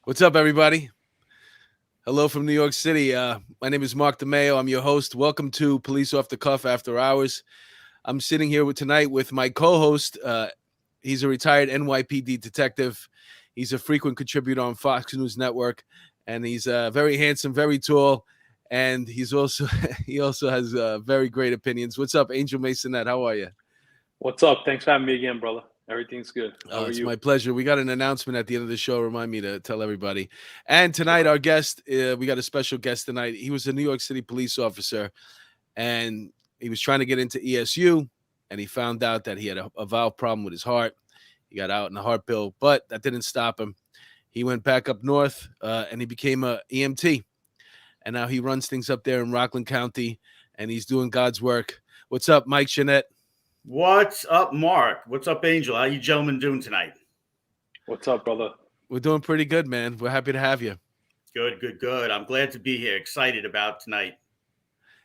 What's up, everybody? Hello from New York City. My name is Mark DeMeo. I'm your host. Welcome to Police Off the Cuff After Hours. I'm sitting here tonight with my co-host. He's a retired NYPD detective. He's a frequent contributor on Fox News Network, and he's very handsome, very tall, and he's also he also has very great opinions. What's up, Angel Masonette? How are you? What's up? Thanks for having me again, brother. Everything's good. How are It's you? my pleasure. We got an announcement at the end of the show. Remind me to tell everybody. And tonight, our guest, we got a special guest tonight. He was a New York City police officer, and he was trying to get into ESU, and he found out that he had a valve problem with his heart. He got out in a heart bill, but that didn't stop him. He went back up north, and he became a EMT, and now he runs things up there in Rockland County, and he's doing God's work. What's up, Mike Chanat? What's up, Mark? What's up, Angel? How you gentlemen doing tonight? What's up, brother? We're doing pretty good, man. We're happy to have you. Good. I'm glad to be here. Excited about tonight.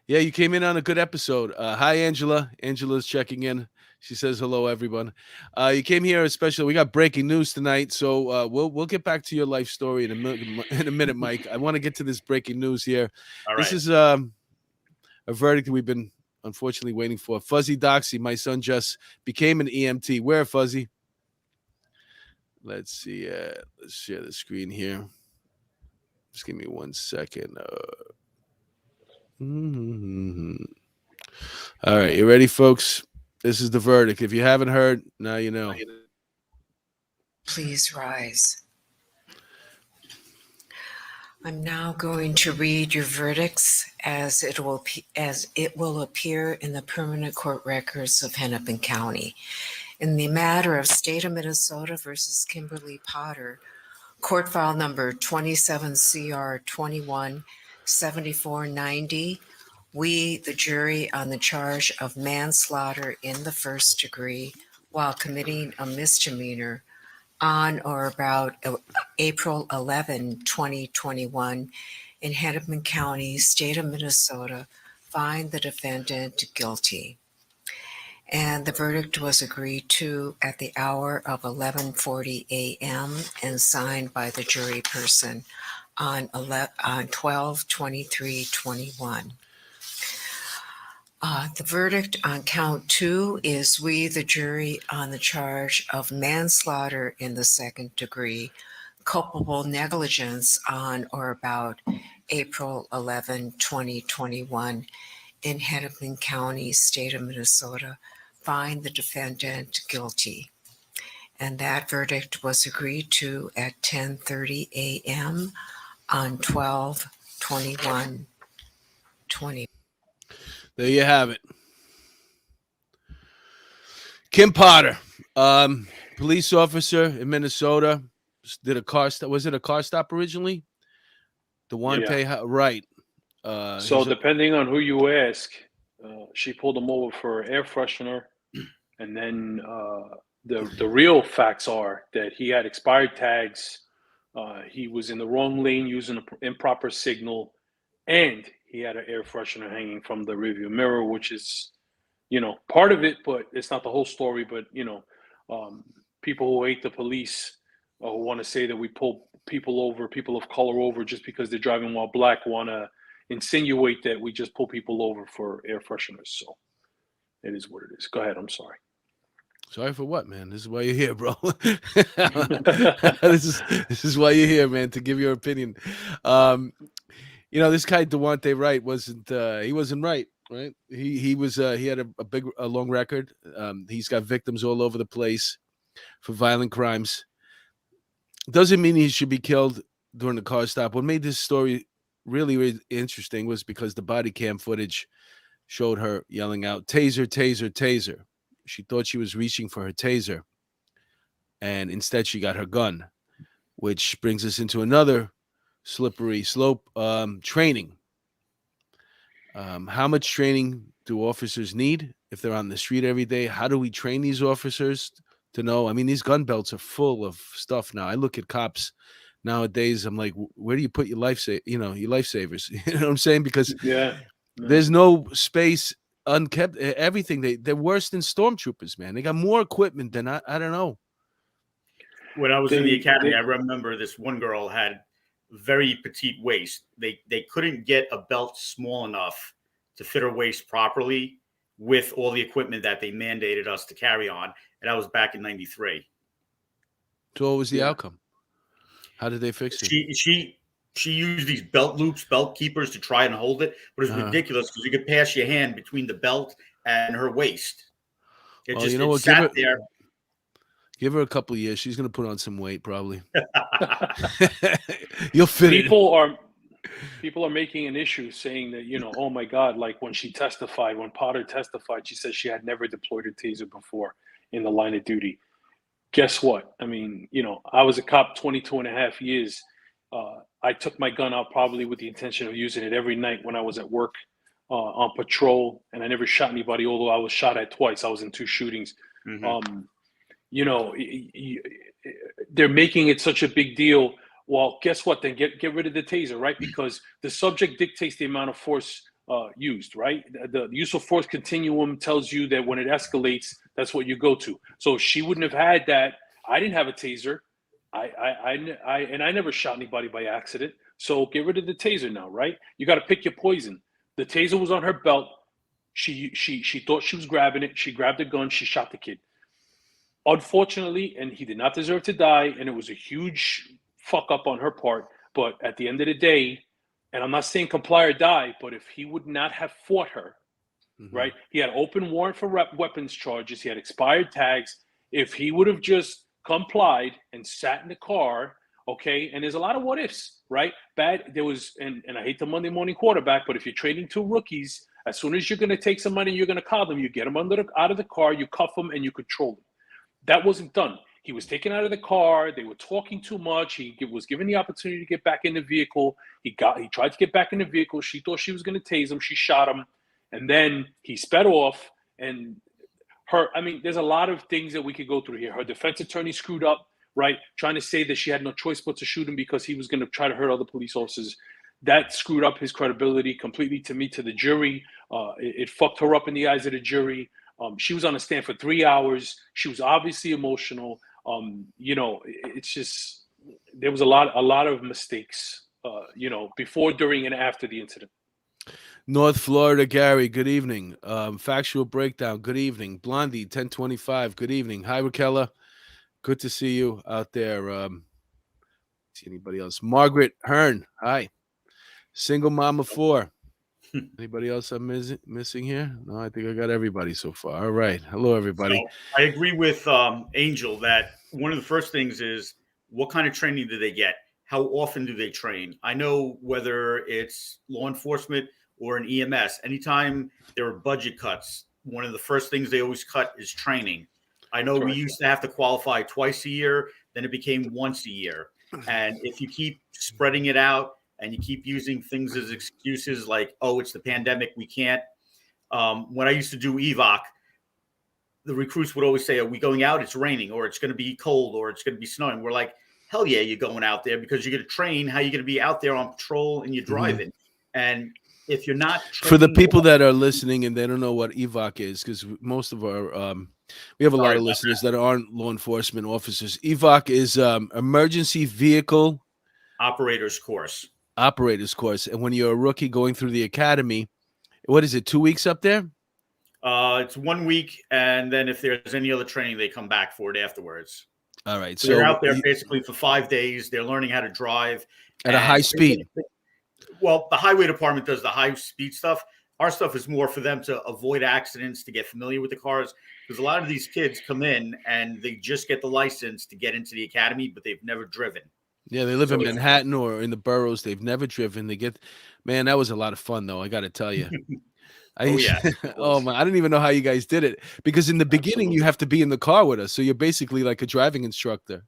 Yeah, you came in on a good episode. Hi, Angela. Angela's checking in. She says hello, everyone. You came here especially. We got breaking news tonight, so we'll get back to your life story in a minute, Mike. I want to get to this breaking news here. All This right. is a verdict that we've been unfortunately waiting for. Fuzzy Doxy, my son, just became an EMT. Where, Fuzzy? Let's see. Let's share the screen here. Just give me 1 second. All right, you ready, folks? This is the verdict. If you haven't heard, now you know. Please rise. I'm now going to read your verdicts as it will appear in the permanent court records of Hennepin County. In the matter of State of Minnesota versus Kimberly Potter, court file number 27 CR 21 7490, we, the jury, on the charge of manslaughter in the first degree while committing a misdemeanor on or about April 11, 2021, in Hennepin County, State of Minnesota, find the defendant guilty. And the verdict was agreed to at the hour of 11:40 a.m. and signed by the jury person on 12/23/21. The verdict on count 2 is we, the jury, on the charge of manslaughter in the second degree, culpable negligence on or about April 11, 2021, in Hennepin County, State of Minnesota, find the defendant guilty. And that verdict was agreed to at 10:30 a.m. on 12/21/20. There you have it. Kim Potter, police officer in Minnesota, did a car stop. Was it a car stop originally? Right. So depending on who you ask, she pulled him over for air freshener, and then the real facts are that he had expired tags, he was in the wrong lane using an improper signal, and he had an air freshener hanging from the rearview mirror, which is, part of it, but it's not the whole story. But people who hate the police, who want to say that we pull people of color over just because they're driving while black, want to insinuate that we just pull people over for air fresheners. So it is what it is. Go ahead. I'm sorry. Sorry for what, man? This is why you're here, bro. this is why you're here, man, to give your opinion. This guy Devontae Wright wasn't right. Right? He had a long record. He's got victims all over the place for violent crimes. Doesn't mean he should be killed during the car stop. What made this story really, really interesting was because the body cam footage showed her yelling out, "Taser, taser, taser." She thought she was reaching for her taser, and instead she got her gun, which brings us into another slippery slope. Training. How much training do officers need if they're on the street every day? How do we train these officers to know? I mean, these gun belts are full of stuff now. I look at cops nowadays. I'm like, where do you put your lifesavers? You know what I'm saying? Because there's no space unkept. Everything they're worse than stormtroopers, man. They got more equipment than I don't know. When I was in the academy, I remember this one girl had very petite waist. They couldn't get a belt small enough to fit her waist properly with all the equipment that they mandated us to carry on. And that was back in '93. So what was the outcome? How did they fix it? She used these belt loops, belt keepers to try and hold it, but it's ridiculous because you could pass your hand between the belt and her waist. It just it sat there. Give her a couple of years. She's going to put on some weight, probably. You'll fit People are making an issue saying that, you know, oh my God, like when Potter testified, she said she had never deployed a taser before in the line of duty. Guess what? I mean, you know, I was a cop 22 and a half years. I took my gun out probably with the intention of using it every night when I was at work on patrol, and I never shot anybody, although I was shot at twice. I was in 2 shootings. Mm-hmm. You know, they're making it such a big deal. Well, guess what? Then get rid of the taser, right? Because the subject dictates the amount of force used, right? The use of force continuum tells you that when it escalates, that's what you go to. So if she wouldn't have had that, I didn't have a taser. I never shot anybody by accident. So get rid of the taser now, right? You got to pick your poison. The taser was on her belt. She thought she was grabbing it. She grabbed the gun. She shot the kid. Unfortunately, and he did not deserve to die, and it was a huge fuck up on her part. But at the end of the day, and I'm not saying comply or die, but if he would not have fought her, right? He had open warrant for weapons charges. He had expired tags. If he would have just complied and sat in the car, okay, and there's a lot of what ifs, right? And I hate the Monday morning quarterback, but if you're trading 2 rookies, as soon as you're going to take some money, you're going to call them, you get them out of the car, you cuff them, and you control them. That wasn't done. He was taken out of the car. They were talking too much. He was given the opportunity to get back in the vehicle. He tried to get back in the vehicle. She thought she was going to tase him. She shot him. And then he sped off. And there's a lot of things that we could go through here. Her defense attorney screwed up, right? Trying to say that she had no choice but to shoot him because he was going to try to hurt other police officers. That screwed up his credibility completely to the jury. It fucked her up in the eyes of the jury. She was on the stand for 3 hours. She was obviously emotional. You know, it's just, there was a lot of mistakes, you know, before, during, and after the incident. North Florida, Gary, good evening. Factual Breakdown, good evening. Blondie, 1025, good evening. Hi, Raquella. Good to see you out there. See anybody else? Margaret Hearn, hi. Single mom of 4. Anybody else I'm missing here? No, I think I got everybody so far. All right. Hello, everybody. So I agree with Angel that one of the first things is what kind of training do they get? How often do they train? I know whether it's law enforcement or an EMS, anytime there are budget cuts, one of the first things they always cut is training. I know we used to have to qualify twice a year, then it became once a year. And if you keep spreading it out, and you keep using things as excuses like, oh, it's the pandemic, we can't. When I used to do evac, the recruits would always say, are we going out? It's raining, or it's going to be cold, or it's going to be snowing. We're like, hell yeah, you're going out there because you're going to train how you're going to be out there on patrol and you're driving. And if you're not for the people that are listening and they don't know what evac is, because most of our we have a lot of listeners that aren't law enforcement officers. Evac is emergency vehicle operators course. And when you're a rookie going through the academy, what is it, 2 weeks up there? It's 1 week, and then if there's any other training, they come back for it afterwards. All right, so they're out there basically for 5 days. They're learning how to drive at a high speed. Well, the highway department does the high speed stuff. Our stuff is more for them to avoid accidents, to get familiar with the cars, because a lot of these kids come in and they just get the license to get into the academy, but they've never driven. Yeah, they live in Manhattan or in the boroughs. They've never driven. Man, that was a lot of fun, though. I got to tell you. Oh, man. I didn't even know how you guys did it. Because in the beginning, you have to be in the car with us. So you're basically like a driving instructor.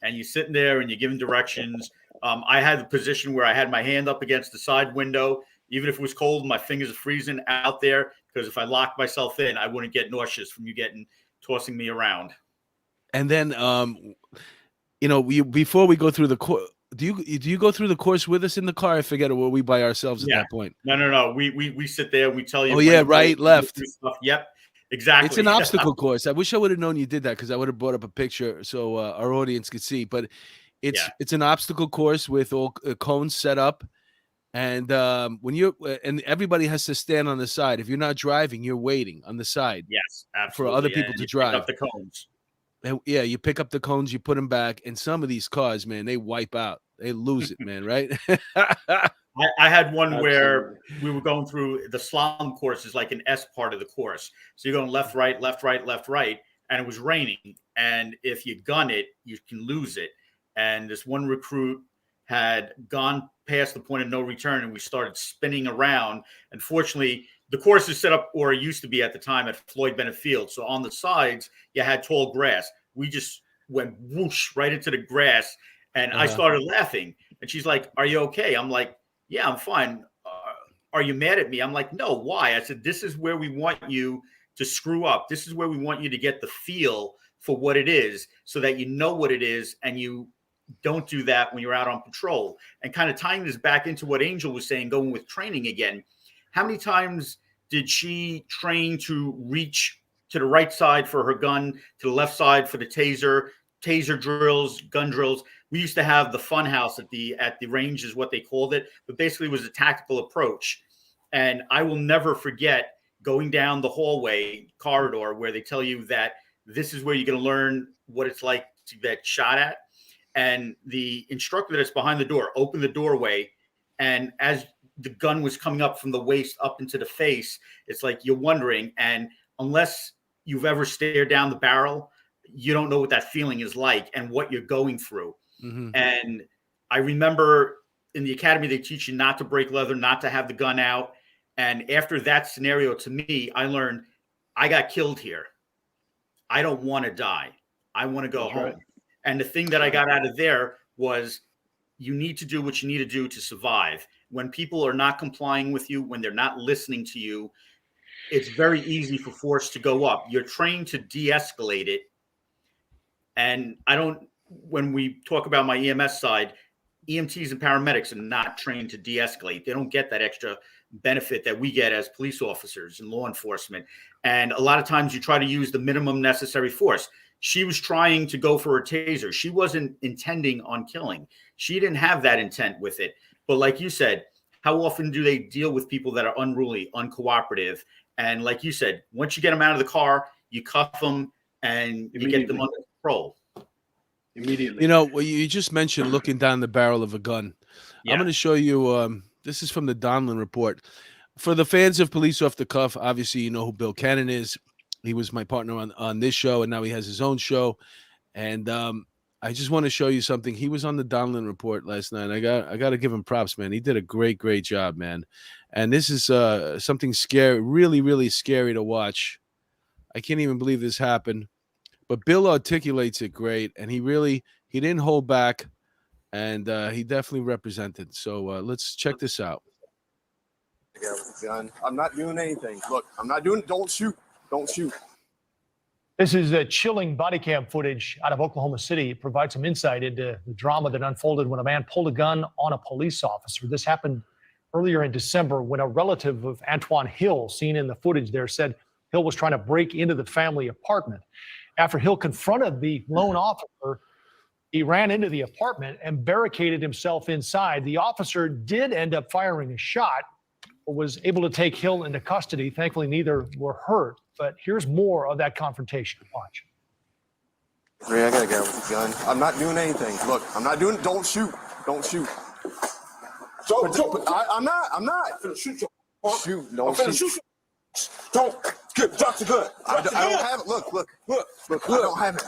And you're sitting there and you're giving directions. I had the position where I had my hand up against the side window. Even if it was cold, my fingers are freezing out there. Because if I locked myself in, I wouldn't get nauseous from you tossing me around. And then, you know, before we go through the course, do you go through the course with us in the car? I forget it. Were we by ourselves at that point? No. We sit there and we tell you. Oh yeah, right, left. Stuff. Yep, Exactly. It's an obstacle course. I wish I would have known you did that because I would have brought up a picture so our audience could see. But it's an obstacle course with all cones set up, and when you and everybody has to stand on the side. If you're not driving, you're waiting on the side. Yes, absolutely. For other people to drive. Pick up the cones. And, yeah, you pick up the cones, you put them back, and some of these cars, man, they wipe out. They lose it, man. Right? I had one where we were going through the slalom course is like an S part of the course. So you're going left, right, left, right, left, right. And it was raining. And if you gun it, you can lose it. And this one recruit had gone past the point of no return and we started spinning around. Unfortunately, the course is set up, or it used to be at the time, at Floyd Bennett Field. So on the sides, you had tall grass. We just went whoosh right into the grass. And I started laughing. And she's like, "Are you okay?" I'm like, "Yeah, I'm fine." Are you mad at me? I'm like, "No, why?" I said, "This is where we want you to screw up. This is where we want you to get the feel for what it is so that you know what it is and you don't do that when you're out on patrol." And kind of tying this back into what Angel was saying, going with training again, how many times did she train to reach to the right side for her gun, to the left side for the taser drills, gun drills? We used to have the fun house at the range is what they called it, but basically it was a tactical approach. And I will never forget going down the hallway corridor where they tell you that this is where you're going to learn what it's like to get shot at. And the instructor that's behind the door opened the doorway. And as the gun was coming up from the waist up into the face, it's like you're wondering. And unless you've ever stared down the barrel, you don't know what that feeling is like and what you're going through. Mm-hmm. And I remember in the academy, they teach you not to break leather, not to have the gun out. And after that scenario, to me, I learned I got killed here. I don't want to die. I want to go home. Right. And the thing that I got out of there was you need to do what you need to do to survive. When people are not complying with you, when they're not listening to you, it's very easy for force to go up. You're trained to de-escalate it. And when we talk about my EMS side, EMTs and paramedics are not trained to de-escalate. They don't get that extra benefit that we get as police officers and law enforcement. And a lot of times you try to use the minimum necessary force. She was trying to go for a taser. She wasn't intending on killing. She didn't have that intent with it. But like you said, how often do they deal with people that are unruly, uncooperative? And like you said, once you get them out of the car, you cuff them and you get them under control. Immediately. You know, well, you just mentioned looking down the barrel of a gun. Yeah. I'm going to show you, this is from the Donlin report. For the fans of Police Off the Cuff, obviously you know who Bill Cannon is. He was my partner on this show, and now he has his own show. And I just want to show you something. He was on the Donlin report last night. I got to give him props, man. He did a great job, man. And this is something scary, really, really scary to watch. I can't even believe this happened. But Bill articulates it great, and he didn't hold back, and he definitely represented. So let's check this out. Gun. I'm not doing anything. Look, I'm not doing. Don't shoot. Don't shoot. This is a chilling body cam footage out of Oklahoma City. It provides some insight into the drama that unfolded when a man pulled a gun on a police officer. This happened earlier in December when a relative of Antoine Hill, seen in the footage there, said Hill was trying to break into the family apartment. After Hill confronted the lone officer, he ran into the apartment and barricaded himself inside. The officer did end up firing a shot, but was able to take Hill into custody. Thankfully, neither were hurt. But here's more of that confrontation. Watch. Ray, I got a guy with a gun. I'm not doing anything. Look, I'm not doing. Don't shoot. Don't shoot. I'm not. Shoot. Don't shoot. Don't. Good. Drop the gun. I don't have it. Look. I don't have it.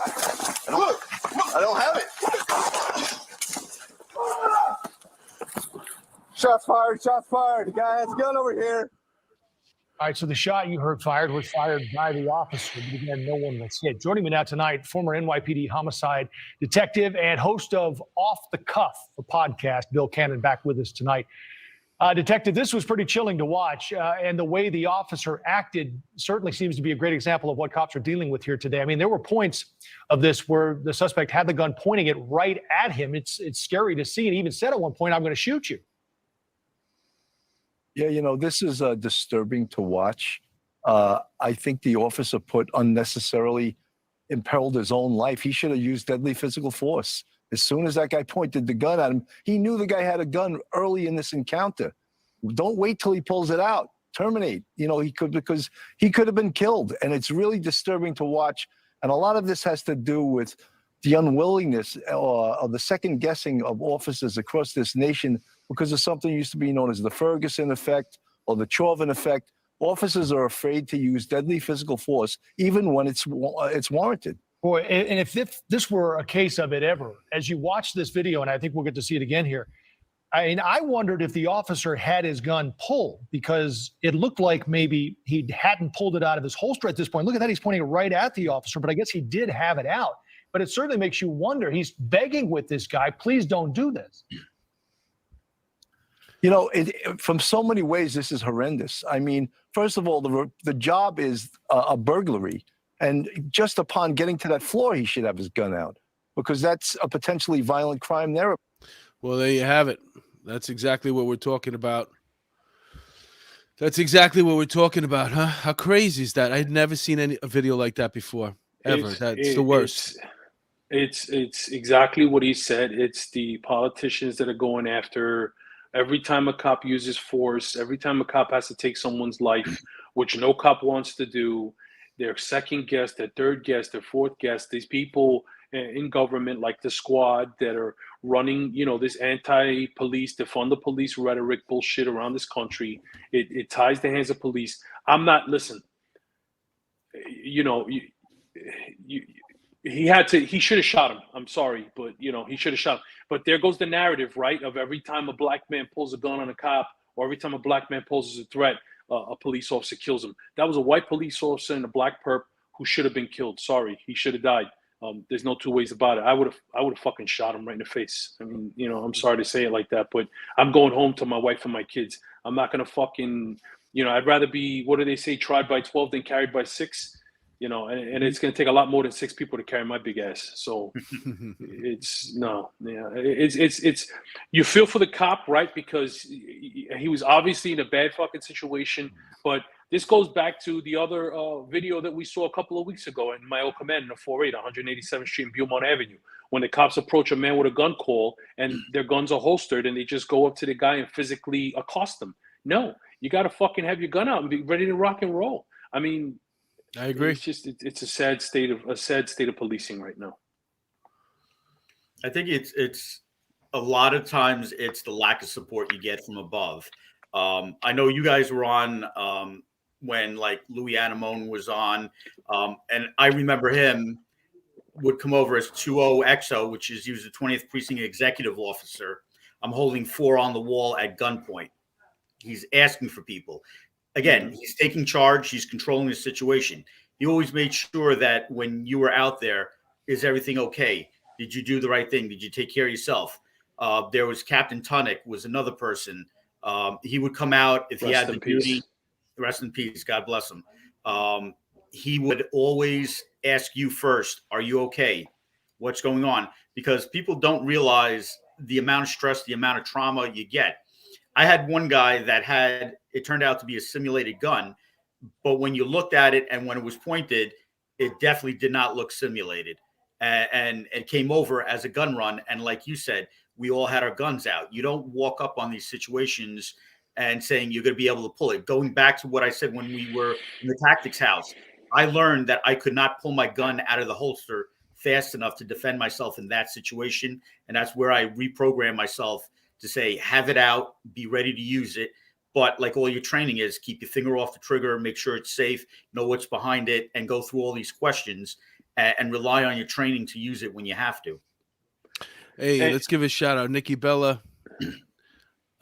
I don't have it. Shots fired. The guy has a gun over here. All right, so the shot you heard fired was fired by the officer, but again, no one was hit. Joining me now tonight, former NYPD homicide detective and host of Off the Cuff, the podcast, Bill Cannon, back with us tonight. Detective, this was pretty chilling to watch, and the way the officer acted certainly seems to be a great example of what cops are dealing with here today. I mean, there were points of this where the suspect had the gun pointing it right at him. It's scary to see, and he even said at one point, "I'm going to shoot you." Yeah, you know, this is disturbing to watch. I think the officer put unnecessarily imperiled his own life. He should have used deadly physical force. As soon as that guy pointed the gun at him, he knew the guy had a gun early in this encounter. Don't wait till he pulls it out. Terminate. Because he could have been killed. And it's really disturbing to watch. And a lot of this has to do with the unwillingness or the second guessing of officers across this nation because of something used to be known as the Ferguson Effect or the Chauvin Effect. Officers are afraid to use deadly physical force, even when it's warranted. Boy, and if this were a case of it ever, as you watch this video, and I think we'll get to see it again here, I wondered if the officer had his gun pulled because it looked like maybe he hadn't pulled it out of his holster at this point. Look at that. He's pointing right at the officer, but I guess he did have it out. But it certainly makes you wonder. He's begging with this guy, please don't do this. From so many ways, this is horrendous. I mean, first of all, the job is a burglary. And just upon getting to that floor, he should have his gun out because that's a potentially violent crime there. Well, there you have it. That's exactly what we're talking about. That's exactly what we're talking about, huh? How crazy is that? I'd never seen a video like that before, ever. That's the worst. It's exactly what he said. It's the politicians that are going after every time a cop uses force, every time a cop has to take someone's life, which no cop wants to do. Their second guess, their third guess, their fourth guess, these people in government like the squad that are running, this anti-police, defund the police rhetoric bullshit around this country. It ties the hands of police. Listen, he should have shot him. I'm sorry, but he should have shot him. But there goes the narrative, right? Of every time a black man pulls a gun on a cop or every time a black man poses a threat, a police officer kills him. That was a white police officer and a black perp who should have been killed. Sorry, he should have died. There's no two ways about it. I would have fucking shot him right in the face. I mean, I'm sorry to say it like that, but I'm going home to my wife and my kids. I'm not gonna fucking, I'd rather be, what do they say, tried by 12 than carried by 6. And it's gonna take a lot more than 6 people to carry my big ass. So it's you feel for the cop, right? Because he was obviously in a bad fucking situation. But this goes back to the other video that we saw a couple of weeks ago in my old command in the 4-8, 187th Street and Beaumont Avenue, when the cops approach a man with a gun call and their guns are holstered and they just go up to the guy and physically accost them. No, you got to fucking have your gun out and be ready to rock and roll. I mean, I agree. It's a sad state of policing right now. I think it's a lot of times it's the lack of support you get from above. I know you guys were on when like Louis Anamone was on, and I remember him would come over as 20XO, which is he was the 20th Precinct Executive Officer. I'm holding 4 on the wall at gunpoint. He's asking for people. Again, he's taking charge. He's controlling the situation. He always made sure that when you were out there, is everything okay? Did you do the right thing? Did you take care of yourself? There was Captain Tunick was another person. He would come out if he had the duty. Rest in peace. God bless him. He would always ask you first, are you okay? What's going on? Because people don't realize the amount of stress, the amount of trauma you get. I had one guy that it turned out to be a simulated gun, but when you looked at it and when it was pointed, it definitely did not look simulated. And it came over as a gun run. And like you said, we all had our guns out. You don't walk up on these situations and saying you're going to be able to pull it. Going back to what I said when we were in the tactics house, I learned that I could not pull my gun out of the holster fast enough to defend myself in that situation. And that's where I reprogrammed myself to say, have it out, be ready to use it. But like all your training is, keep your finger off the trigger, make sure it's safe, know what's behind it, and go through all these questions and rely on your training to use it when you have to. Hey, let's give a shout out. Nikki Bella.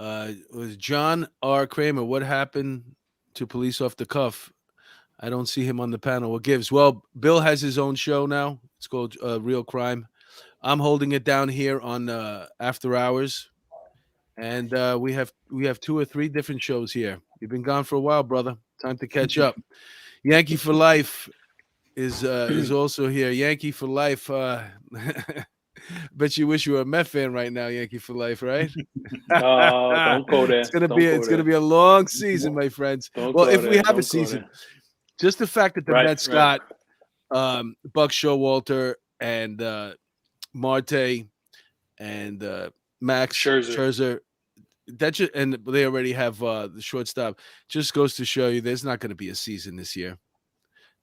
Was John R. Kramer. What happened to police off the cuff? I don't see him on the panel. What gives? Well, Bill has his own show now. It's called Real Crime. I'm holding it down here on After Hours. And we have 2 or 3 different shows here. You've been gone for a while, brother. Time to catch up. Yankee for Life is also here. Yankee for Life. Bet you wish you were a Met fan right now, Yankee for Life, right? Don't go there. It's gonna be a long season, my friends. Well, if we have a season, Just the fact that the Right, Mets right. got Buck Showalter and Marte and Max Scherzer. That just, and they already have the shortstop. Just goes to show you there's not going to be a season this year.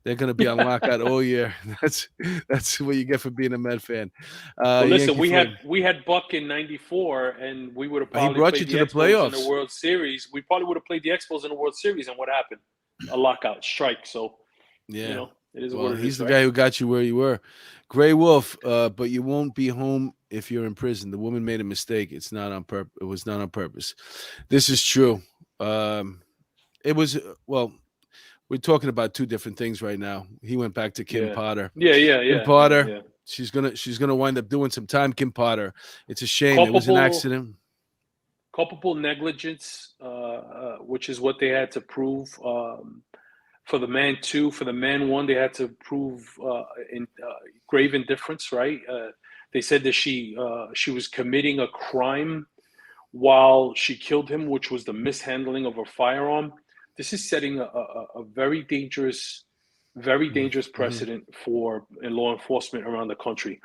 They're going to be on lockout all year. That's what you get for being a Met fan. Well, listen, Yankee we had Buck in '94, and we would have He probably brought played you the to the Expos in the playoffs. World Series. We probably would have played the Expos in the World Series, and what happened? A lockout strike. So, Yeah. you know, it is Well, what it he's is. the Right? guy who got you where you were. Gray Wolf, but you won't be home if you're in prison. The woman made a mistake. It's not on purpose. It was not on purpose. This is true. It was, well, we're talking about two different things right now. He went back to Kim Potter. Kim Potter. Yeah. She's gonna wind up doing some time. Kim Potter. It's a shame. It was an accident. Culpable negligence, which is what they had to prove for the man 2. For the man 1, they had to prove grave indifference. Right? They said that she was committing a crime while she killed him, which was the mishandling of a firearm. This is setting a very dangerous precedent for law enforcement around the country.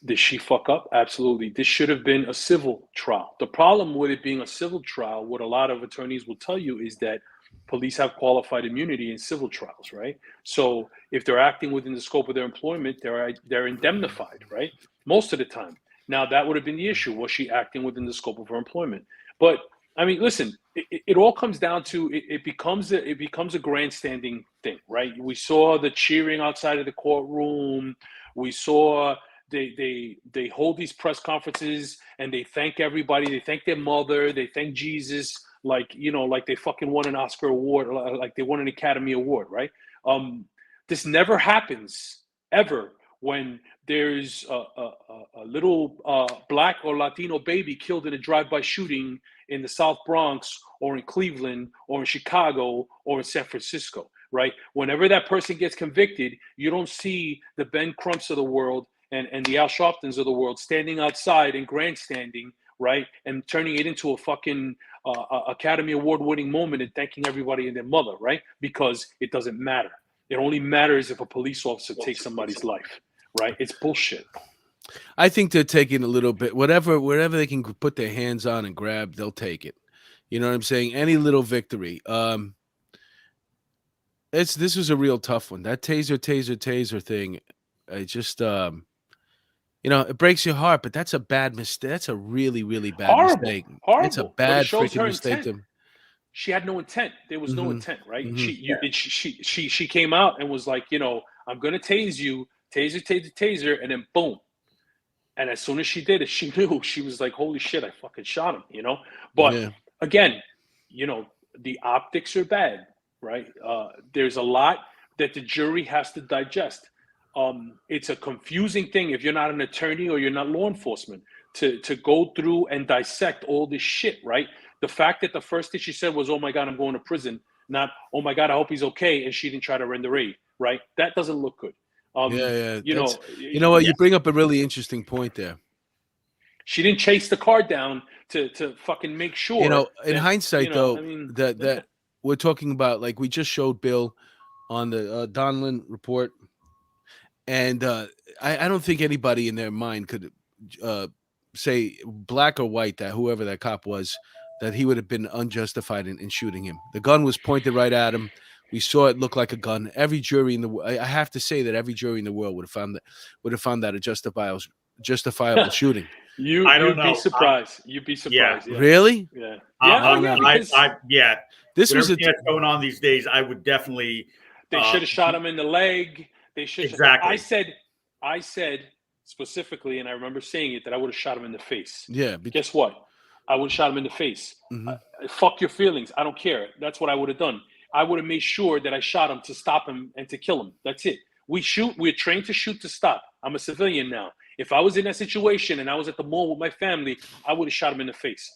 Did she fuck up? Absolutely. This should have been a civil trial. The problem with it being a civil trial, what a lot of attorneys will tell you, is that police have qualified immunity in civil trials, right? So if they're acting within the scope of their employment, they're indemnified, right? Most of the time. Now, that would have been the issue. Was she acting within the scope of her employment? But I mean, listen, it all comes down to it becomes a grandstanding thing, right? We saw the cheering outside of the courtroom. We saw they hold these press conferences and they thank everybody. They thank their mother. They thank Jesus, like they fucking won an Oscar award, like they won an Academy Award, right? This never happens ever when there's a little black or Latino baby killed in a drive-by shooting in the South Bronx or in Cleveland or in Chicago or in San Francisco, right? Whenever that person gets convicted, you don't see the Ben Crumps of the world and the Al Sharptons of the world standing outside and grandstanding, right? And turning it into a fucking Academy Award-winning moment and thanking everybody and their mother, right? Because it doesn't matter. It only matters if a police officer takes somebody's life, right? It's bullshit. I think they're taking a little bit, whatever they can put their hands on and grab, they'll take it. You know what I'm saying? Any little victory. This was a real tough one. That taser thing. It just, it breaks your heart, but that's a bad mistake. That's a really, really bad mistake. Horrible. It's a bad freaking mistake. She had no intent. There was no intent, right? She came out and was like, I'm gonna tase you, taser, and then boom. And as soon as she did it, she knew. She was like, holy shit, I fucking shot him, But again, the optics are bad, right? There's a lot that the jury has to digest. It's a confusing thing if you're not an attorney or you're not law enforcement to go through and dissect all this shit, right? The fact that the first thing she said was, oh my God, I'm going to prison, not, oh my God, I hope he's okay, and she didn't try to render aid, right? That doesn't look good. You know what? You bring up a really interesting point there. She didn't chase the car down to fucking make sure. In hindsight, that we're talking about, like we just showed Bill on the Donlin report, and I don't think anybody in their mind could say black or white that whoever that cop was, that he would have been unjustified in shooting him. The gun was pointed right at him. We saw it look like a gun. Every jury in the I have to say that every jury in the world would have found that a justifiable shooting. You'd be surprised. You'd be surprised. Yeah. Really? Yeah. Yeah. This was that's going on these days. I would definitely. They should have shot him in the leg. They should. Exactly. I said specifically, and I remember saying it, that I would have shot him in the face. Yeah. Guess what? I would have shot him in the face. Fuck your feelings. I don't care. That's what I would have done. I would have made sure that I shot him to stop him and to kill him. That's it. We shoot. We're trained to shoot to stop. I'm a civilian now. If I was in that situation and I was at the mall with my family, I would have shot him in the face.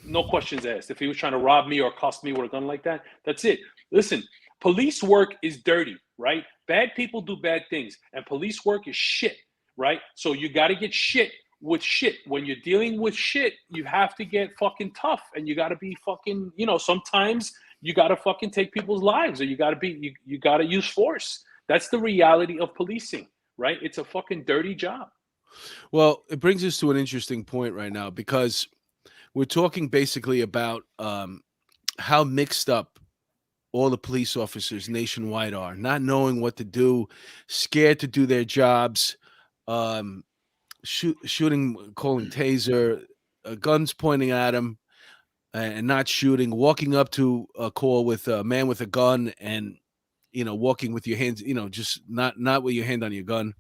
No questions asked. If he was trying to rob me or accost me with a gun like that, that's it. Listen, police work is dirty, right? Bad people do bad things, and police work is shit, right? So you got to get shit with shit. When you're dealing with shit, you have to get fucking tough, and you got to be fucking, sometimes you got to fucking take people's lives, or you got to use force. That's the reality of policing, right? It's a fucking dirty job. Well, it brings us to an interesting point right now, because we're talking basically about how mixed up all the police officers nationwide are, not knowing what to do, scared to do their jobs, shooting, calling taser, guns pointing at them, and not shooting, walking up to a call with a man with a gun and, walking with your hands, just not with your hand on your gun.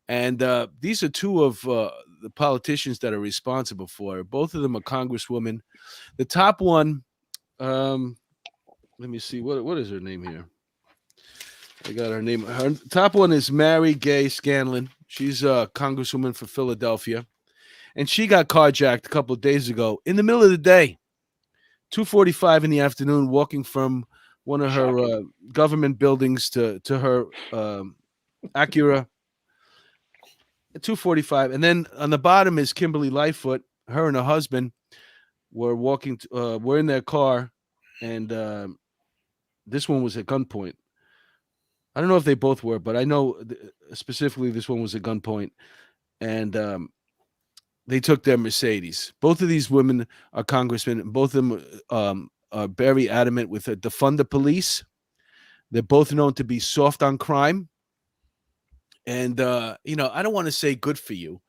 And these are two of the politicians that are responsible for it. Both of them are congresswomen. The top one, let me see, what is her name here? I got her name. Her top one is Gay Scanlon. She's a congresswoman for Philadelphia, and she got carjacked a couple of days ago in the middle of the day, 2:45 in the afternoon, walking from one of her government buildings to her Acura. 2:45, and then on the bottom is Kimberly Lightfoot. Her and her husband were walking. Were in their car, and this one was at gunpoint. I don't know if they both were, but I know specifically this one was at gunpoint, and they took their Mercedes. Both of these women are congressmen, and both of them are very adamant with defund the police. They're both known to be soft on crime. And, I don't want to say good for you,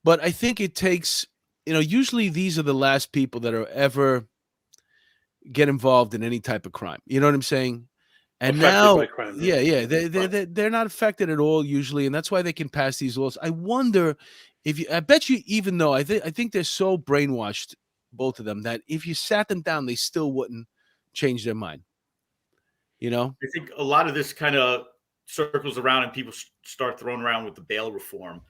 but I think it takes, usually these are the last people that are ever get involved in any type of crime. You know what I'm saying? And Affected now, by crime, they're not affected at all usually, and that's why they can pass these laws. I wonder I bet you, even though I think they're so brainwashed, both of them, that if you sat them down, they still wouldn't change their mind. I think a lot of this kind of circles around, and people start throwing around with the bail reform,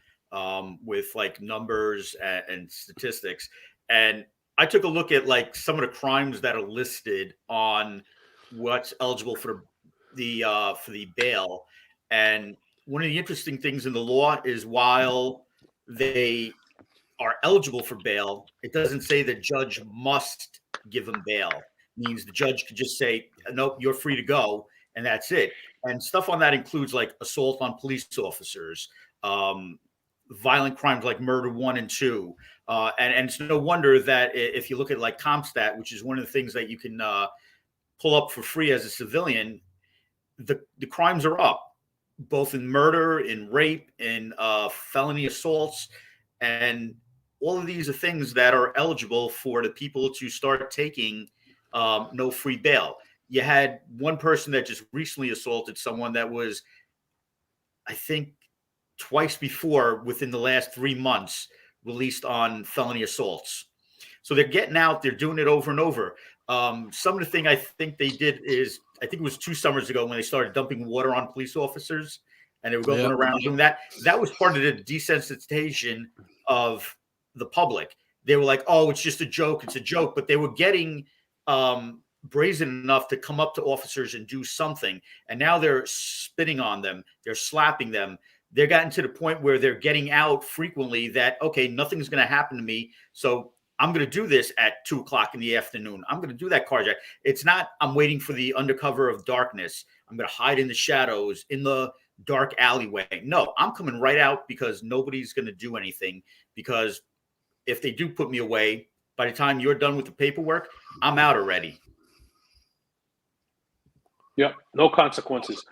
with like numbers and statistics. And I took a look at like some of the crimes that are listed on what's eligible for the bail. And one of the interesting things in the law is, while they are eligible for bail, it doesn't say the judge must give them bail. It means the judge could just say, nope, you're free to go, and that's it. And stuff on that includes like assault on police officers, violent crimes like murder 1 and 2. And it's no wonder that if you look at like CompStat, which is one of the things that you can pull up for free as a civilian, the crimes are up, both in murder, in rape, in felony assaults. And all of these are things that are eligible for the people to start taking no free bail. You had one person that just recently assaulted someone that was, I think, twice before within the last 3 months released on felony assaults. So they're getting out, they're doing it over and over. Some of the thing I think they did is, I think it was 2 summers ago when they started dumping water on police officers, and they were going around doing that. That was part of the desensitization of the public. They were like, oh, it's just a joke. It's a joke. But they were getting brazen enough to come up to officers and do something. And now they're spitting on them. They're slapping them. They're gotten to the point where they're getting out frequently that, okay, nothing's going to happen to me. So I'm going to do this at 2:00 in the afternoon. I'm going to do that carjack. It's not, I'm waiting for the undercover of darkness. I'm going to hide in the shadows, in the dark alleyway. No, I'm coming right out because nobody's going to do anything. Because if they do put me away, by the time you're done with the paperwork, I'm out already. Yeah, no consequences.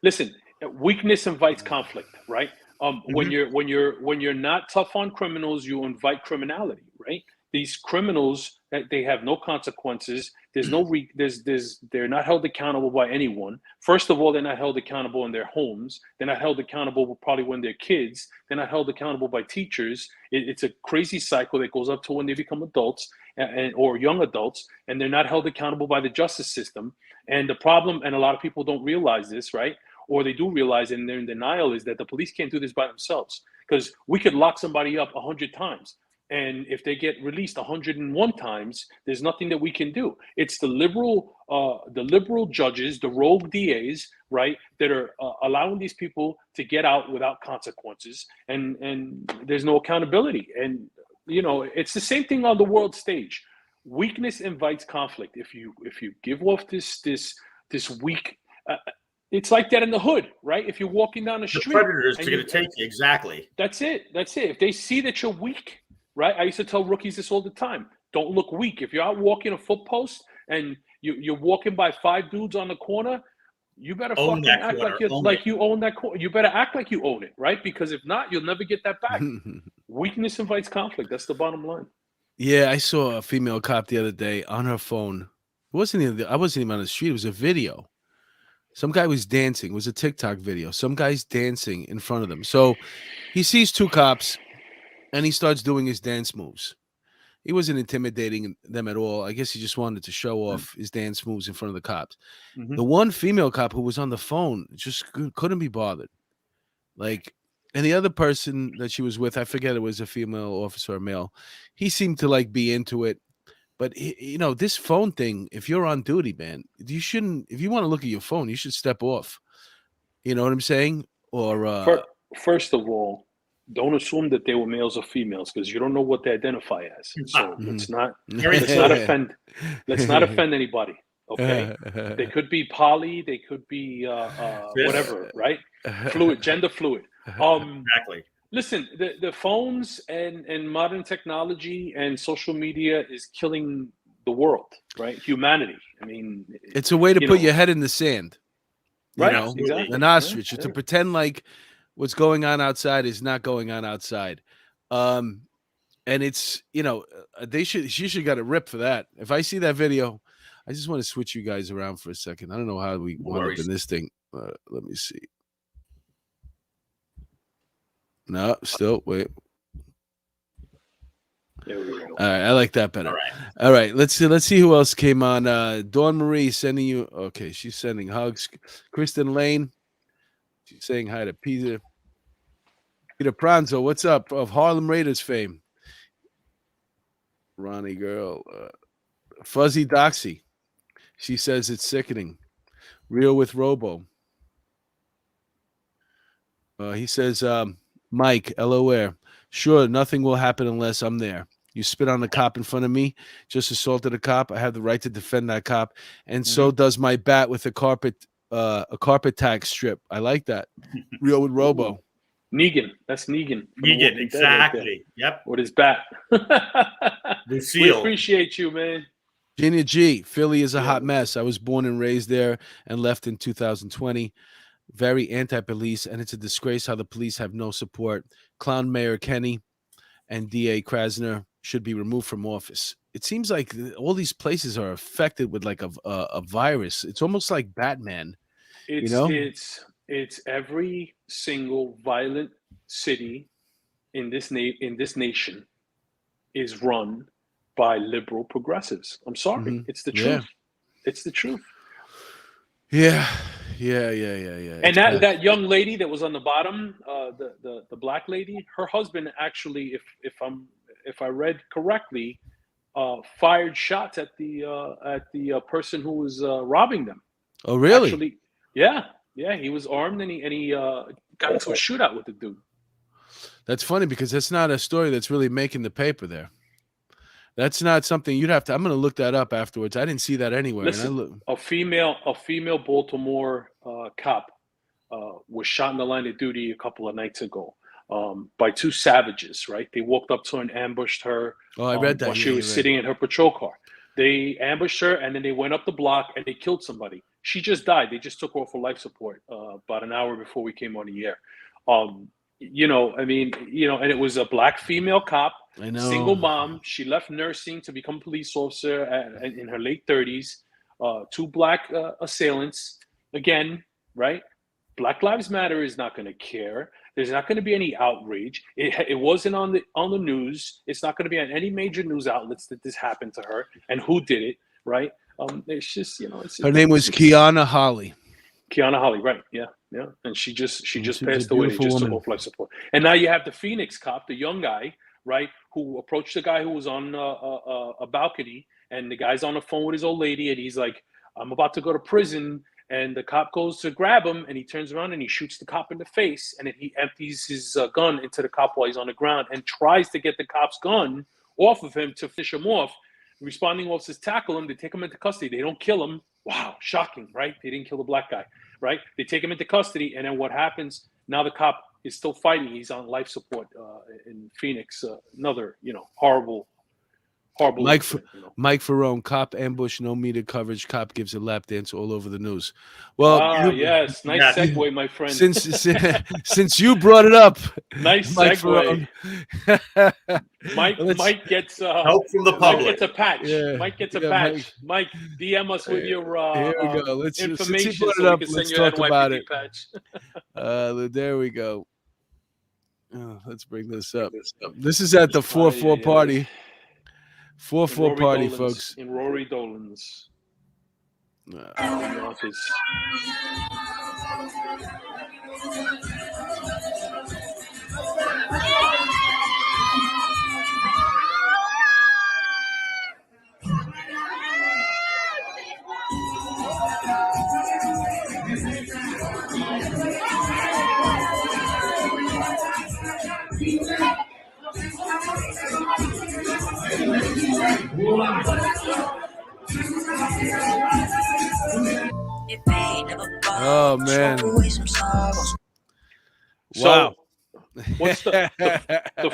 Listen, weakness invites conflict, right? When you're not tough on criminals, you invite criminality, right? These criminals, they have no consequences. They're not held accountable by anyone. First of all, they're not held accountable in their homes. They're not held accountable probably when they're kids. They're not held accountable by teachers. It's a crazy cycle that goes up to when they become adults or young adults, and they're not held accountable by the justice system. And the problem, and a lot of people don't realize this, right? Or they do realize it and they're in denial, is that the police can't do this by themselves, because we could lock somebody up 100 times. And if they get released 101 times, there's nothing that we can do. It's the liberal judges, the rogue DAs, right, that are allowing these people to get out without consequences, and there's no accountability. And it's the same thing on the world stage. weakness invites conflict. If you give off this weak, it's like that in the hood, right? If you're walking down the The street, predators are going to take you. Exactly. That's it. If they see that you're weak, right? I used to tell rookies this all the time. Don't look weak. If you're out walking a foot post and you're walking by 5 dudes on the corner, you better Own fucking that act corner. like you own that corner. You better act like you own it, right? Because if not, you'll never get that back. Weakness invites conflict. That's the bottom line. Yeah, I saw a female cop the other day on her phone. I wasn't even on the street. It was a video. Some guy was dancing. It was a TikTok video. Some guy's dancing in front of them. So he sees 2 cops and he starts doing his dance moves. He wasn't intimidating them at all. I guess he just wanted to show off his dance moves in front of the cops. Mhm. The one female cop who was on the phone just couldn't be bothered. Like, and the other person that she was with, I forget it was a female officer or male. He seemed to like be into it. But this phone thing, if you're on duty, man, you shouldn't. If you want to look at your phone, you should step off. You know what I'm saying? Or first of all, don't assume that they were males or females because you don't know what they identify as. So let's not offend. Let's not offend anybody. Okay, they could be poly, they could be whatever, right? Gender fluid. Exactly. Listen, the phones and modern technology and social media is killing the world, right? Humanity. I mean, it's a way to put your head in the sand, right? Exactly. An ostrich, to pretend like what's going on outside is not going on outside. And it's, she should got a rip for that. If I see that video, I just want to switch you guys around for a second. I don't know how we wound up in this thing. Let me see. No, still wait. There we go. All right, I like that better. All right, let's see who else came on. Dawn Marie sending you. Okay, she's sending hugs. Kristen Lane, she's saying hi to Peter Pranzo. What's up? Of Harlem Raiders fame. Ronnie girl, Fuzzy Doxy. She says it's sickening. Real with Robo. He says, Mike, LOR. Sure, nothing will happen unless I'm there. You spit on the cop in front of me, just assaulted a cop. I have the right to defend that cop, and so does my bat with a carpet tag strip. I like that. Real with Robo. Negan. That's Negan. Negan, exactly. Yep. With his bat. Lucille. We appreciate you, man. Virginia G. Philly is a hot mess. I was born and raised there and left in 2020. Very anti-police, and it's a disgrace how the police have no support. Clown Mayor Kenny and DA Krasner should be removed from office. It seems like all these places are affected with like a virus. It's almost like Batman. It's every single violent city in this nation is run by liberal progressives. I'm sorry. It's the truth. It's the truth. Yeah. And that young lady that was on the bottom, the black lady, her husband actually, if I read correctly, fired shots at the person who was robbing them. Oh, really? Actually, yeah. He was armed and he got into a shootout with the dude. That's funny because that's not a story that's really making the paper there. That's not something you'd have to. I'm going to look that up afterwards. I didn't see that anywhere. Listen, a female Baltimore cop was shot in the line of duty a couple of nights ago by 2 savages. Right? They walked up to her and ambushed her. Oh, I read that. While she was sitting in her patrol car. They ambushed her and then they went up the block and they killed somebody. She just died. They just took her off for life support about an hour before we came on the air. And it was a black female cop. I know. Single mom. She left nursing to become a police officer in her late 30s. 2 black assailants. Again, right? Black Lives Matter is not going to care. There's not going to be any outrage. It wasn't on the news. It's not going to be on any major news outlets that this happened to her and who did it, right? It's just, her name was Kiana Holly. Kiana Holly, right? Yeah. And she just passed away. They just took off life support. And now you have the Phoenix cop, the young guy, right, who approached the guy who was on a balcony, and the guy's on the phone with his old lady, and he's like, "I'm about to go to prison." And the cop goes to grab him, and he turns around and he shoots the cop in the face, and then he empties his gun into the cop while he's on the ground and tries to get the cop's gun off of him to finish him off. Responding officers tackle him. They take him into custody. They don't kill him. Wow, shocking, right? They didn't kill the black guy, right? They take him into custody, and then what happens? Now the cop is still fighting. He's on life support in Phoenix. Another, horrible. Mike incident, Mike Ferrone, cop ambush, no media coverage. Cop gives a lap dance all over the news. Well, yes, nice segue, my friend. Since you brought it up, nice Mike segue. Ferrone. Mike gets help from the Mike public. gets a patch. Yeah. Mike gets a Yeah, patch. Mike, DM us with your Here we go. Let's information since he brought it so up, we can let's send you an talk about NYPD it. patch. There we go. Oh, let's bring this up. This is at the 4-4 party. 4-4 party, Dolan's, folks. In Rory Dolan's office. Oh man! So, Wow. what's the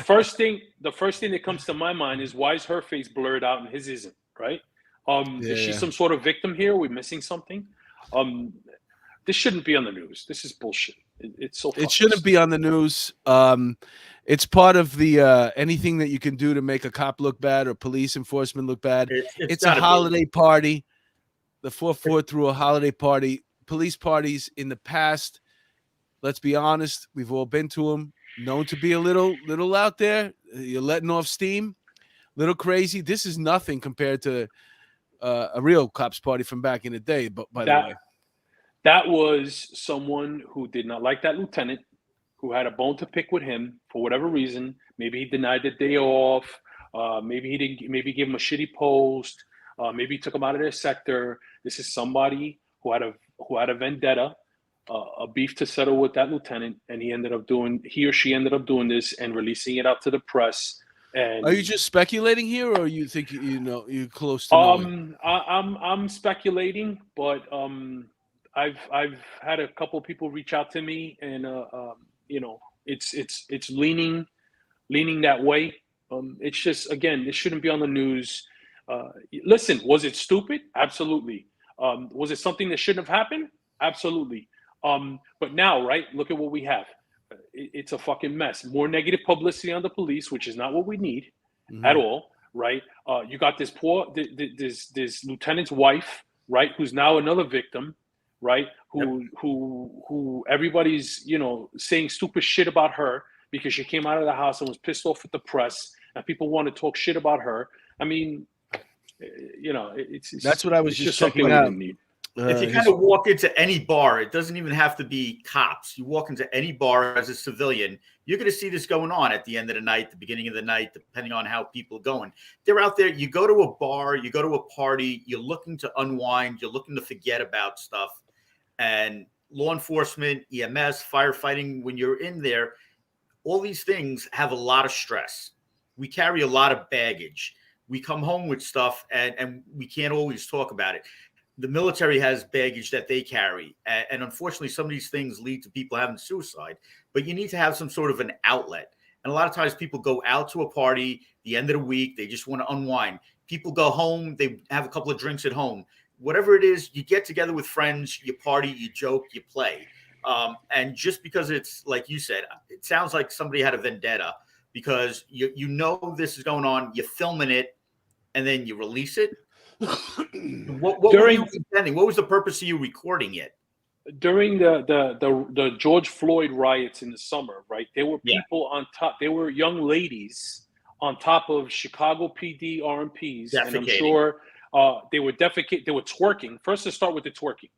first thing? The first thing that comes to my mind is, why is her face blurred out and his isn't? Right? Is she some sort of victim here? Are we missing something? This shouldn't be on the news. This is bullshit. It's so. It shouldn't be on the news. It's part of the anything that you can do to make a cop look bad or police enforcement look bad. It's a holiday party. The 4-4 threw a holiday party. Police parties in the past, let's be honest, we've all been to them. Known to be a little out there. You're letting off steam, little crazy. This is nothing compared to a real cops party from back in the day. But by the way, that was someone who did not like that lieutenant, who had a bone to pick with him for whatever reason. Maybe he denied the day off. Maybe he didn't. Maybe give him a shitty post. Maybe he took him out of their sector. This is somebody who had a vendetta, a beef to settle with that lieutenant, and he or she ended up doing this and releasing it out to the press. And are you just speculating here, or you think you're close to knowing? I'm speculating, but I've had a couple of people reach out to me, and it's leaning that way. It's just, again, it shouldn't be on the news. Listen, was it stupid? Absolutely. Was it something that shouldn't have happened? Absolutely. But now, right, look at what we have. It's a fucking mess. More negative publicity on the police, which is not what we need at all, right? You got this this lieutenant's wife, right, who's now another victim, right? Who everybody's, saying stupid shit about her because she came out of the house and was pissed off at the press, and people want to talk shit about her. I mean, that's what I was just checking something out. we need. If you kind of walk into any bar, it doesn't even have to be cops. You walk into any bar as a civilian, you're going to see this going on at the end of the night, the beginning of the night, depending on how people are going. They're out there. You go to a bar, you go to a party, you're looking to unwind, you're looking to forget about stuff. And law enforcement, EMS, firefighting, when you're in there, all these things have a lot of stress. We carry a lot of baggage. We come home with stuff and we can't always talk about it. The military has baggage that they carry. And unfortunately, some of these things lead to people having suicide. But you need to have some sort of an outlet. And a lot of times people go out to a party, the end of the week, they just want to unwind. People go home, they have a couple of drinks at home. Whatever it is, you get together with friends, you party, you joke, you play. And just because it's, like you said, it sounds like somebody had a vendetta because you know this is going on, you're filming it, and then you release it. What were you intending? What was the purpose of you recording it? During the George Floyd riots in the summer, right? There were people on top. There were young ladies on top of Chicago PD RMPs, and I'm sure they were defecating. They were twerking. First, let's start with the twerking.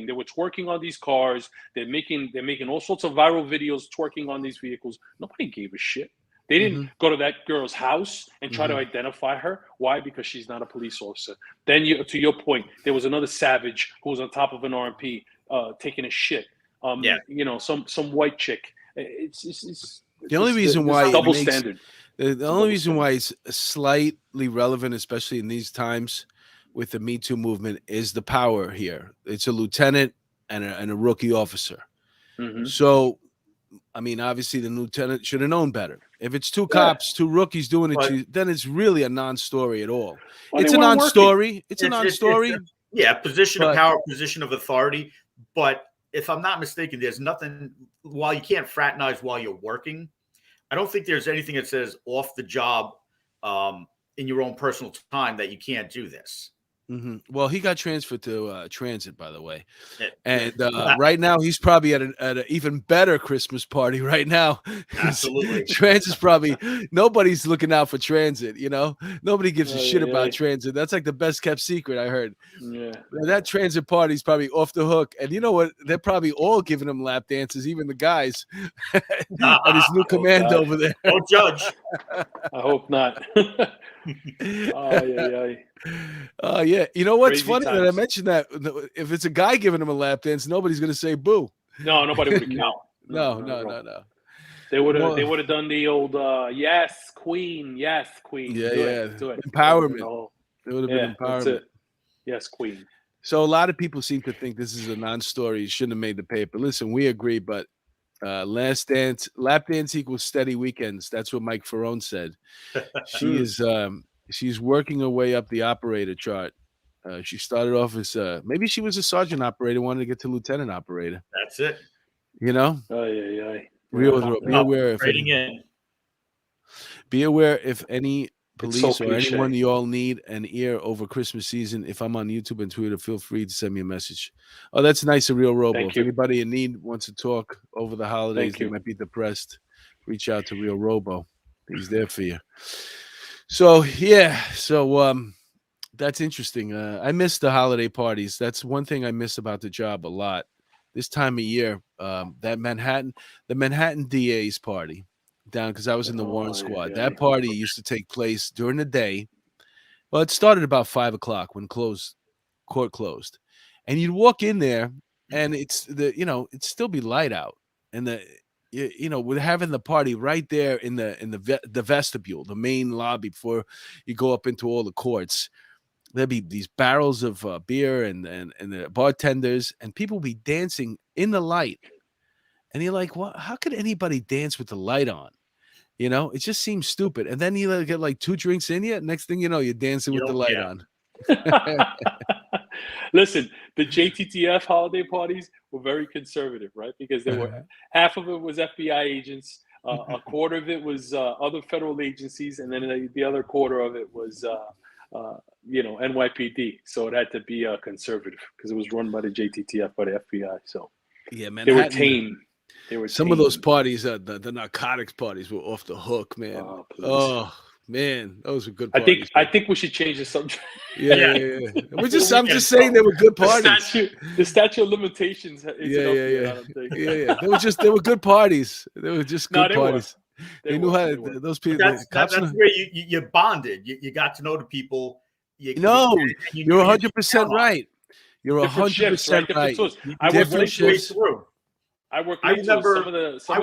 They were twerking on these cars. They're making all sorts of viral videos twerking on these vehicles. Nobody gave a shit. They didn't go to that girl's house and try to identify her. Why? Because she's not a police officer. Then, to your point, there was another savage who was on top of an RMP taking a shit. Some white chick. It's the only reason why double standard. The only reason why it's slightly relevant, especially in these times with the Me Too movement, is the power here. It's a lieutenant and a rookie officer. Mhm. So, I mean, obviously the lieutenant should have known better. If it's two cops, two rookies doing it, But- then it's really a non-story at all. Well, It's they a weren't non-story. It's a It's- non-story. Yeah, position of But- power, position of authority. But if I'm not mistaken, there's nothing, while you can't fraternize while you're working, I don't think there's anything that says off the job in your own personal time that you can't do this. Well, he got transferred to transit, by the way, Yeah. and right now he's probably at an even better Christmas party right now. Absolutely. Transit's probably nobody's looking out for transit. You know, nobody gives a shit about yeah. transit. That's like the best kept secret I heard. Yeah. That transit party's probably off the hook, and you know what? They're probably all giving him lap dances, even the guys, and his new command God. over there. Don't judge. I hope not. Oh yeah, you know what's Crazy funny that I times. mentioned that if it's a guy giving him a lap dance, nobody's gonna say boo. No, nobody would have No, count. no. They would have. Well- They would have done the old yes, queen, yes, queen. Yeah, do yeah. It, do it. Empowerment. Oh, It would have yeah, been that's empowerment. it. Yes, queen. So a lot of people seem to think this is a non-story. You shouldn't have made the paper. Listen, we agree, but last dance, lap dance equals steady weekends. That's what Mike Ferrone said. She is she's working her way up the operator chart. She started off as maybe she was a sergeant operator, wanted to get to lieutenant operator. That's it. You know, be aware if Trading in. be aware if any police so or cliche. anyone you all need an ear over Christmas season. If I'm on YouTube and Twitter, feel free to send me a message. Oh, that's nice, a real Robo. Thank If you. anybody in need wants to talk over the holidays, Thank they you. might be depressed, reach out to Real Robo. He's there for you. So yeah, that's interesting. I miss the holiday parties. That's one thing I miss about the job a lot. This time of year, the Manhattan DA's party down, because I was in the Warren squad. That party used to take place during the day. Well, it started about 5:00 when court closed, and you'd walk in there, and it'd still be light out, and we're having the party right there in the vestibule, the main lobby before you go up into all the courts. There'd be these barrels of beer and the bartenders, and people be dancing in the light. And you're like, what? How could anybody dance with the light on? You know, it just seems stupid. And then you get like 2 drinks in you. Next thing you know, you're dancing with the light on. Listen, the JTTF holiday parties were very conservative, right? Because they were half of it was FBI agents, a quarter of it was other federal agencies, and then the other quarter of it was NYPD. So it had to be conservative because it was run by the JTTF, by the FBI. So yeah, man, they were tame. Some of those parties, the narcotics parties, were off the hook, man. Oh man, those were good parties. I think we should change the subject. Yeah. I'm just saying they were good parties. The statute of limitations. Yeah. They were good parties. They were just good parties. They knew how those people. That's where you bonded. You got to know the people. You're 100% right. You're 100% right. I worked late shifts. through. I worked I late remember some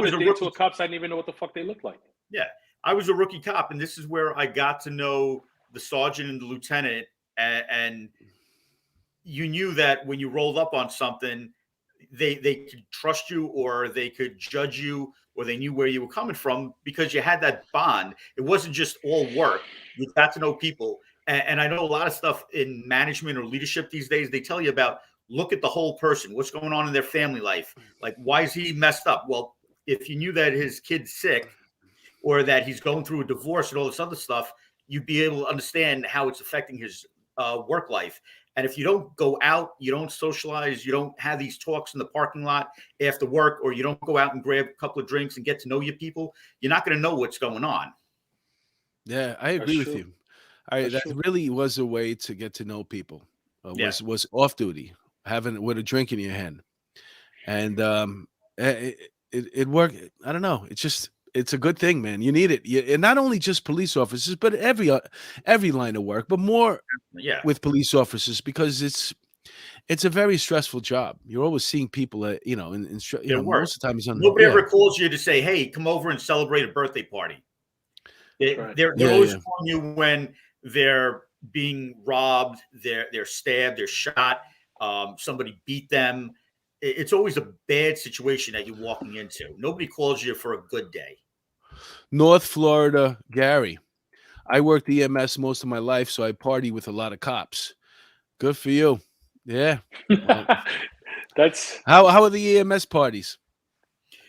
of the day tour cops. I didn't even know what the fuck they looked like. Yeah, I was a rookie cop, and this is where I got to know the sergeant and the lieutenant, and you knew that when you rolled up on something, they could trust you, or they could judge you, or they knew where you were coming from because you had that bond. It wasn't just all work. You got to know people. And I know a lot of stuff in management or leadership these days, they tell you about, look at the whole person, what's going on in their family life. Like, why is he messed up? Well, if you knew that his kid's sick or that he's going through a divorce and all this other stuff, you'd be able to understand how it's affecting his work life. And if you don't go out, you don't socialize, you don't have these talks in the parking lot after work, or you don't go out and grab a couple of drinks and get to know your people, you're not going to know what's going on. Yeah, I agree with you. That really was a way to get to know people. Was off duty, with a drink in your hand, and it worked. I don't know. It's a good thing, man. You need it, and not only just police officers, but every line of work, but more with police officers, because it's a very stressful job. You're always seeing people that most of the time Nobody ever calls you to say, "Hey, come over and celebrate a birthday party." Right. They're always calling you when they're being robbed, they're stabbed, they're shot, somebody beat them. It's always a bad situation that you're walking into. Nobody calls you for a good day. North Florida, Gary. I worked EMS most of my life, so I party with a lot of cops. Good for you. Yeah. That's How are the EMS parties?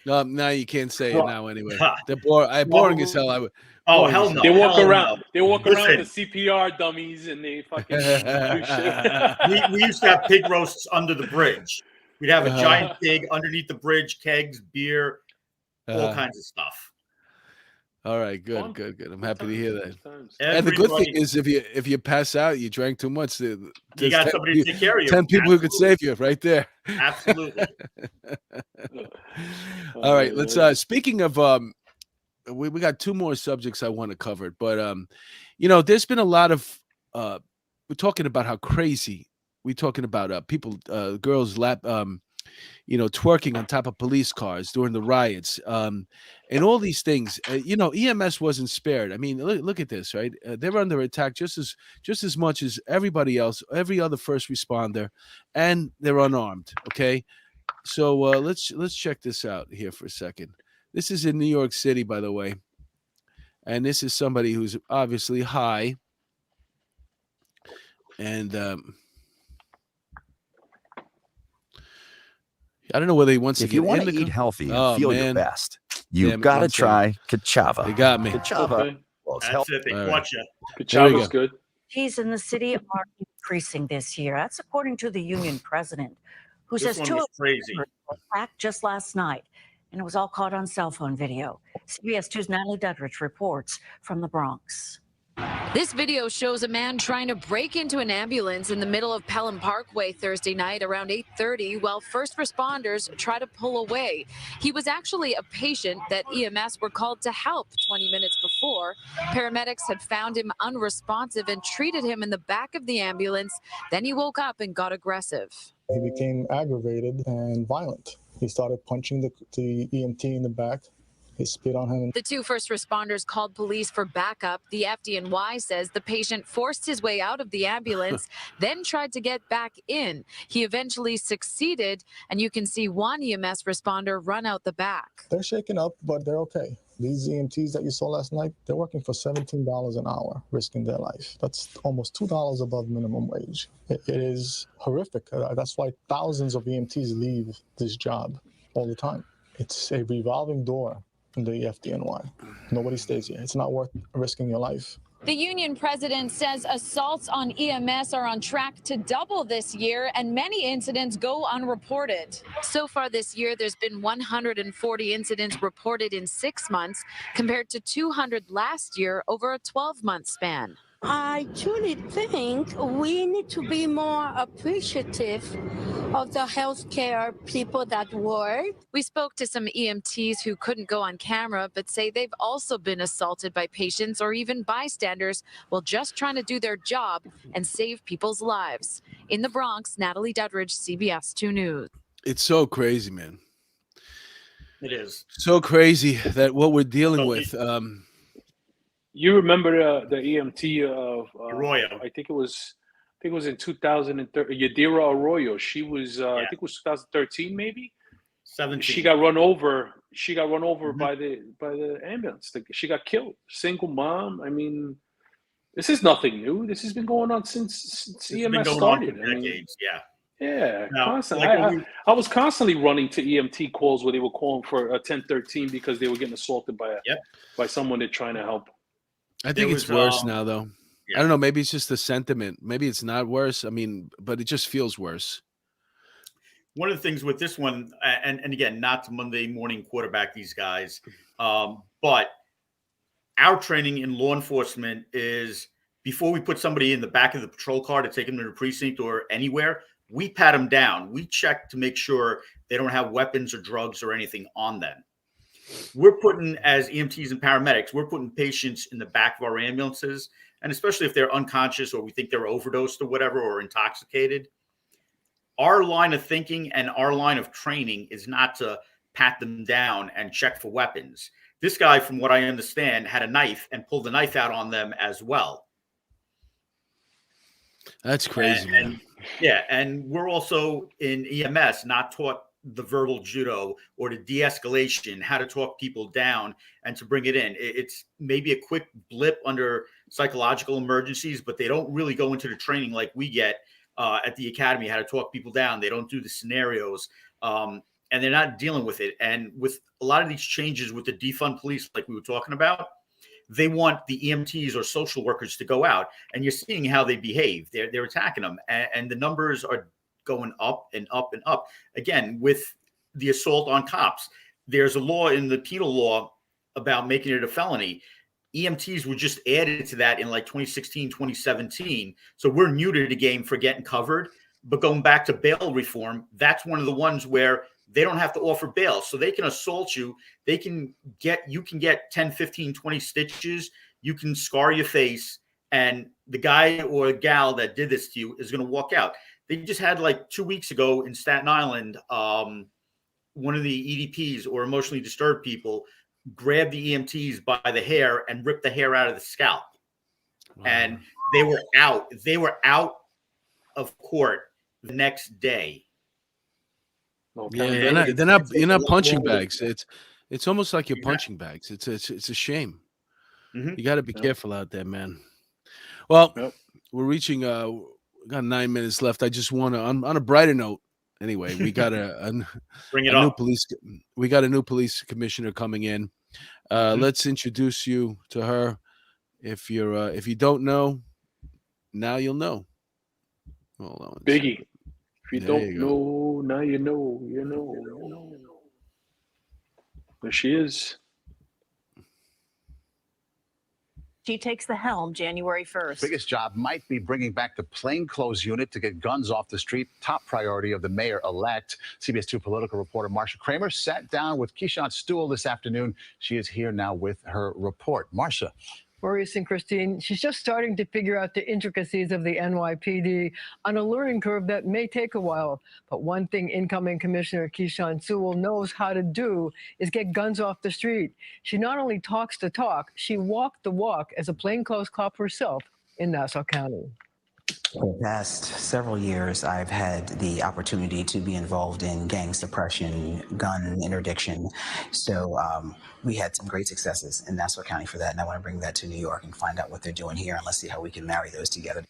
Now you can't say it now anyway. They're boring as hell. Oh, hell no. they walk Hell around. no. They walk around with Listen. the CPR dummies and they fucking do shit. We used to have pig roasts under the bridge. We'd have a giant pig underneath the bridge, kegs, beer, all kinds of stuff. All right, good. I'm happy to hear that. And Everybody, the good thing is, if you pass out, you drank too much. you got somebody to take care of you. 10 people who could save you right there. Absolutely. All right, let's. Speaking of, we got 2 more subjects I want to cover, but there's been a lot of. We're talking about how crazy. We're talking about people, girls twerking on top of police cars during the riots, and all these things. EMS wasn't spared. I mean, look at this, right? They're under attack just as much as everybody else, every other first responder, and they're unarmed. Okay, so let's check this out here for a second. This is in New York City, by the way, and this is somebody who's obviously high, and I don't know whether he wants to. If you want to eat healthy and feel your best, you've got to try Kachava. They got me. Kachava. Well, That's it. They watch you. Kachava's good. Fees in the city are increasing this year. That's according to the union president, who This says one 2 was crazy. were attacked just last night, and it was all caught on cell phone video. CBS 2's Natalie Duddridge reports from the Bronx. This video shows a man trying to break into an ambulance in the middle of Pelham Parkway Thursday night around 8:30 while first responders try to pull away. He was actually a patient that EMS were called to help 20 minutes before. Paramedics had found him unresponsive and treated him in the back of the ambulance. Then he woke up and got aggressive. He became aggravated and violent. He started punching the EMT in the back. He spit on him. The 2 first responders called police for backup. The FDNY says the patient forced his way out of the ambulance, then tried to get back in. He eventually succeeded, and you can see one EMS responder run out the back. They're shaken up, but they're okay. These EMTs that you saw last night, they're working for $17 an hour, risking their life. That's almost $2 above minimum wage. It is horrific. That's why thousands of EMTs leave this job all the time. It's a revolving door in the FDNY. Nobody stays here. It's not worth risking your life. The union president says assaults on EMS are on track to double this year, and many incidents go unreported. So far this year, there's been 140 incidents reported in 6 months, compared to 200 last year over a 12-month span. I truly think we need to be more appreciative of the healthcare people that work. We spoke to some EMTs who couldn't go on camera, but say they've also been assaulted by patients or even bystanders while just trying to do their job and save people's lives. In the Bronx, Natalie Duddridge, CBS 2 News. It's so crazy, man. It is so crazy that what we're dealing with. You remember the EMT of Arroyo? I think it was in 2013. Yadira Arroyo. She was I think it was 2013 maybe. 17. She got run over. by the ambulance. She got killed. Single mom. I mean, this is nothing new. This has been going on since EMS started. Decades, Yeah, no, constantly. like I was constantly running to EMT calls where they were calling for a 1013 because they were getting assaulted by someone they're trying to help. I think it's worse now, though. I don't know. Maybe it's just the sentiment. Maybe it's not worse. I mean, but it just feels worse. One of the things with this one, and again, not to Monday morning quarterback these guys, but our training in law enforcement is before we put somebody in the back of the patrol car to take them to the precinct or anywhere, we pat them down. We check to make sure they don't have weapons or drugs or anything on them. We're putting, as EMTs and paramedics, we're putting patients in the back of our ambulances, and especially if they're unconscious or we think they're overdosed or whatever, or intoxicated. Our line of thinking and our line of training is not to pat them down and check for weapons. This guy, from what I understand, had a knife and pulled the knife out on them as well. That's crazy, man. Yeah, and we're also in EMS not taught the verbal judo or the de-escalation, how to talk people down and to bring it in. It's maybe a quick blip under psychological emergencies, but they don't really go into the training like we get at the academy, how to talk people down. They don't do the scenarios, and they're not dealing with it. And with a lot of these changes with the defund police, like we were talking about, they want the EMTs or social workers to go out, and you're seeing how they behave. They're attacking them, and the numbers are going up and up and up. Again, with the assault on cops, there's a law in the penal law about making it a felony. EMTs were just added to that in like 2016, 2017. So we're new to the game for getting covered. But going back to bail reform, that's one of the ones where they don't have to offer bail. So they can assault you. You can get 10, 15, 20 stitches. You can scar your face. And the guy or gal that did this to you is going to walk out. They just had like 2 weeks ago in Staten Island, one of the EDPs or emotionally disturbed people grabbed the EMTs by the hair and ripped the hair out of the scalp. Wow. And they were out. They were out of court the next day. Yeah, they're not. You're not punching bags. It's almost like you're punching bags. It's a shame. Mm-hmm. You got to be careful out there, man. Well, we're reaching. We got 9 minutes left. I just want to, on a brighter note. Anyway, we got new police. We got a new police commissioner coming in. Let's introduce you to her. If you don't know, now you'll know. Hold on. Biggie. If you don't know, now you know. You know. There she is. She takes the helm January 1st. Biggest job might be bringing back the plainclothes unit to get guns off the street. Top priority of the mayor-elect. CBS 2 political reporter Marsha Kramer sat down with Keishant Stuhl this afternoon. She is here now with her report. Marsha. Maurice and Christine, she's just starting to figure out the intricacies of the NYPD on a learning curve that may take a while. But one thing incoming Commissioner Keishant Stuhl knows how to do is get guns off the street. She not only talks the talk, she walked the walk as a plainclothes cop herself in Nassau County. For the past several years, I've had the opportunity to be involved in gang suppression, gun interdiction. So we had some great successes in Nassau County for that. And I want to bring that to New York and find out what they're doing here. And let's see how we can marry those together.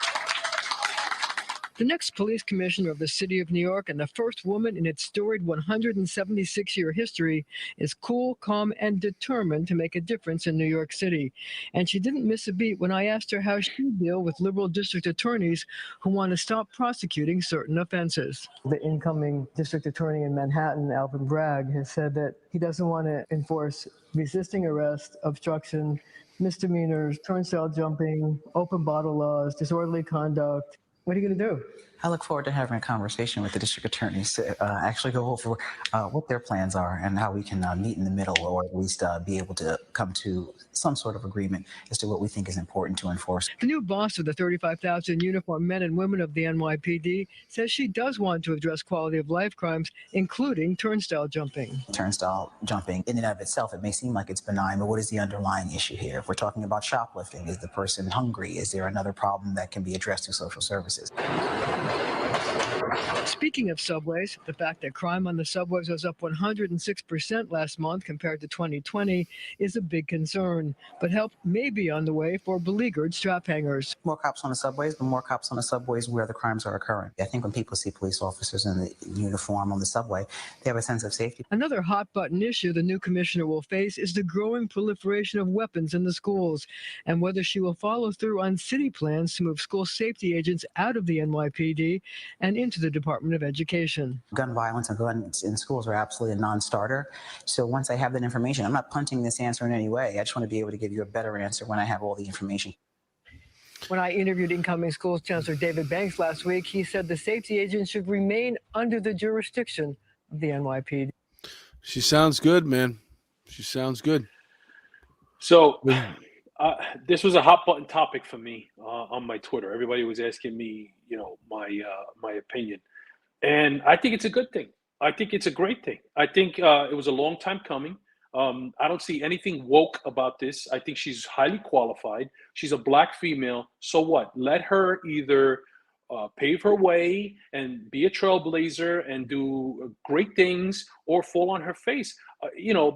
The next police commissioner of the city of New York and the first woman in its storied 176-year history is cool, calm, and determined to make a difference in New York City. And she didn't miss a beat when I asked her how she deals with liberal district attorneys who want to stop prosecuting certain offenses. The incoming district attorney in Manhattan, Alvin Bragg, has said that he doesn't want to enforce resisting arrest, obstruction, misdemeanors, turnstile jumping, open bottle laws, disorderly conduct. What are you going to do? I look forward to having a conversation with the district attorneys to actually go over what their plans are and how we can meet in the middle, or at least be able to come to some sort of agreement as to what we think is important to enforce. The new boss of the 35,000 uniformed men and women of the NYPD says she does want to address quality of life crimes, including turnstile jumping. Turnstile jumping, in and of itself, it may seem like it's benign, but what is the underlying issue here? If we're talking about shoplifting, is the person hungry? Is there another problem that can be addressed through social services? Speaking of subways, the fact that crime on the subways was up 106% last month compared to 2020 is a big concern. But help may be on the way for beleaguered strap hangers. More cops on the subways, but more cops on the subways where the crimes are occurring. I think when people see police officers in the uniform on the subway, they have a sense of safety. Another hot button issue the new commissioner will face is the growing proliferation of weapons in the schools, and whether she will follow through on city plans to move school safety agents out of the NYPD and into the Department of Education. Gun violence and guns in schools are absolutely a non-starter. So once I have that information, I'm not punting this answer in any way. I just want to be able to give you a better answer when I have all the information. When I interviewed incoming schools chancellor David Banks last week, he said the safety agents should remain under the jurisdiction of the NYPD. She sounds good, man. She sounds good. So this was a hot button topic for me on my Twitter. Everybody was asking me, my opinion. And I think it's a good thing. I think it's a great thing. I think it was a long time coming. I don't see anything woke about this. I think she's highly qualified. She's a black female. So what? Let her either pave her way and be a trailblazer and do great things, or fall on her face,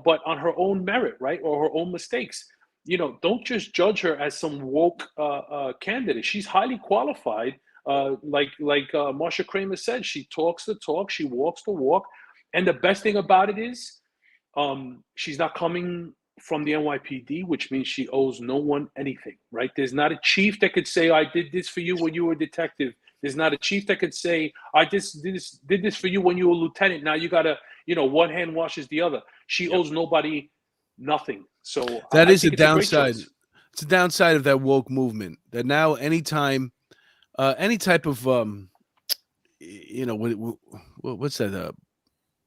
but on her own merit, right? Or her own mistakes. Don't just judge her as some woke candidate. She's highly qualified. Like Marsha Kramer said, she talks the talk, she walks the walk. And the best thing about it is, she's not coming from the NYPD, which means she owes no one anything, right? There's not a chief that could say, I did this for you when you were a detective. There's not a chief that could say, I just did this for you when you were a lieutenant. Now you got to, one hand washes the other. She owes nobody nothing. So that is a it's a great downside. choice. It's a downside of that woke movement, that now anytime, any type of, what's that?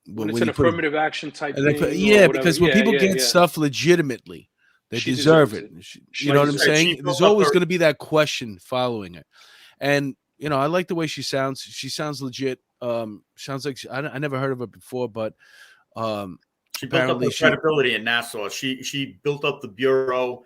When it's an affirmative action type thing. Yeah, because when people get stuff legitimately, they deserve it. You know what I'm saying? There's always going to be that question following it. And, I like the way she sounds. She sounds legit. Sounds like I never heard of her before, but she built up her credibility in Nassau. She built up the bureau.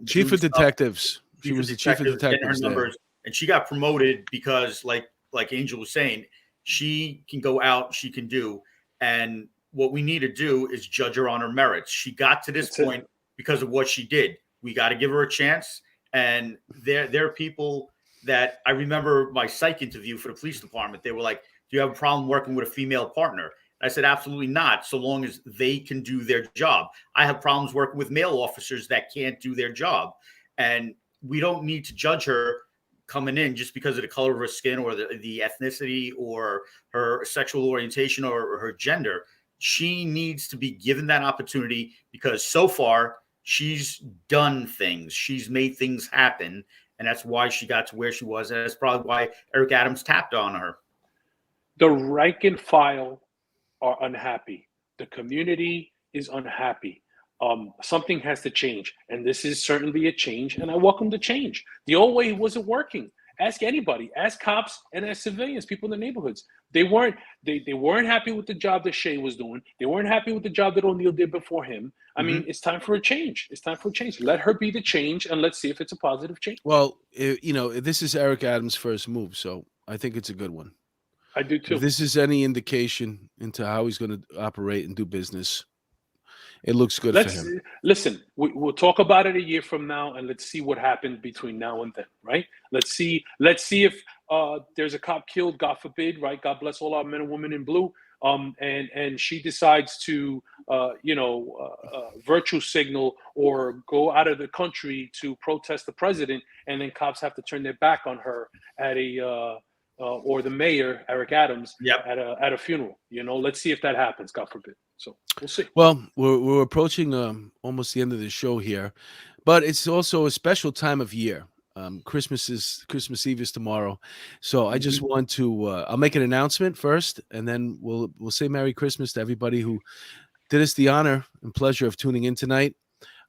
Chief of detectives. She was the chief of detectives there. And she got promoted because, like Angel was saying, she can go out, she can do. And what we need to do is judge her on her merits. She got to this point because of what she did. We got to give her a chance. And there are people that I remember my psych interview for the police department. They were like, do you have a problem working with a female partner? I said, absolutely not, so long as they can do their job. I have problems working with male officers that can't do their job. And we don't need to judge her coming in just because of the color of her skin or the ethnicity or her sexual orientation or her gender. She needs to be given that opportunity because so far she's done things. She's made things happen. And that's why she got to where she was. And that's probably why Eric Adams tapped on her. The rank and file are unhappy. The community is unhappy. Something has to change. And this is certainly a change. And I welcome the change. The old way wasn't working. Ask anybody. Ask cops and ask civilians, people in the neighborhoods. They weren't happy with the job that Shea was doing. They weren't happy with the job that O'Neill did before him. I mean, it's time for a change. It's time for a change. Let her be the change, and let's see if it's a positive change. Well, this is Eric Adams' first move, so I think it's a good one. I do too. If this is any indication into how he's going to operate and do business, it looks good for him. Listen, we'll talk about it a year from now, and let's see what happened between now and then, right? Let's see if there's a cop killed, God forbid, right? God bless all our men and women in blue. And she decides to, virtue signal or go out of the country to protest the president, and then cops have to turn their back on her at or the mayor, Eric Adams, at a funeral. Let's see if that happens, God forbid. So we'll see. Well, we're approaching almost the end of the show here, but it's also a special time of year. Christmas Eve is tomorrow, so I just want to I'll make an announcement first, and then we'll say Merry Christmas to everybody who did us the honor and pleasure of tuning in tonight.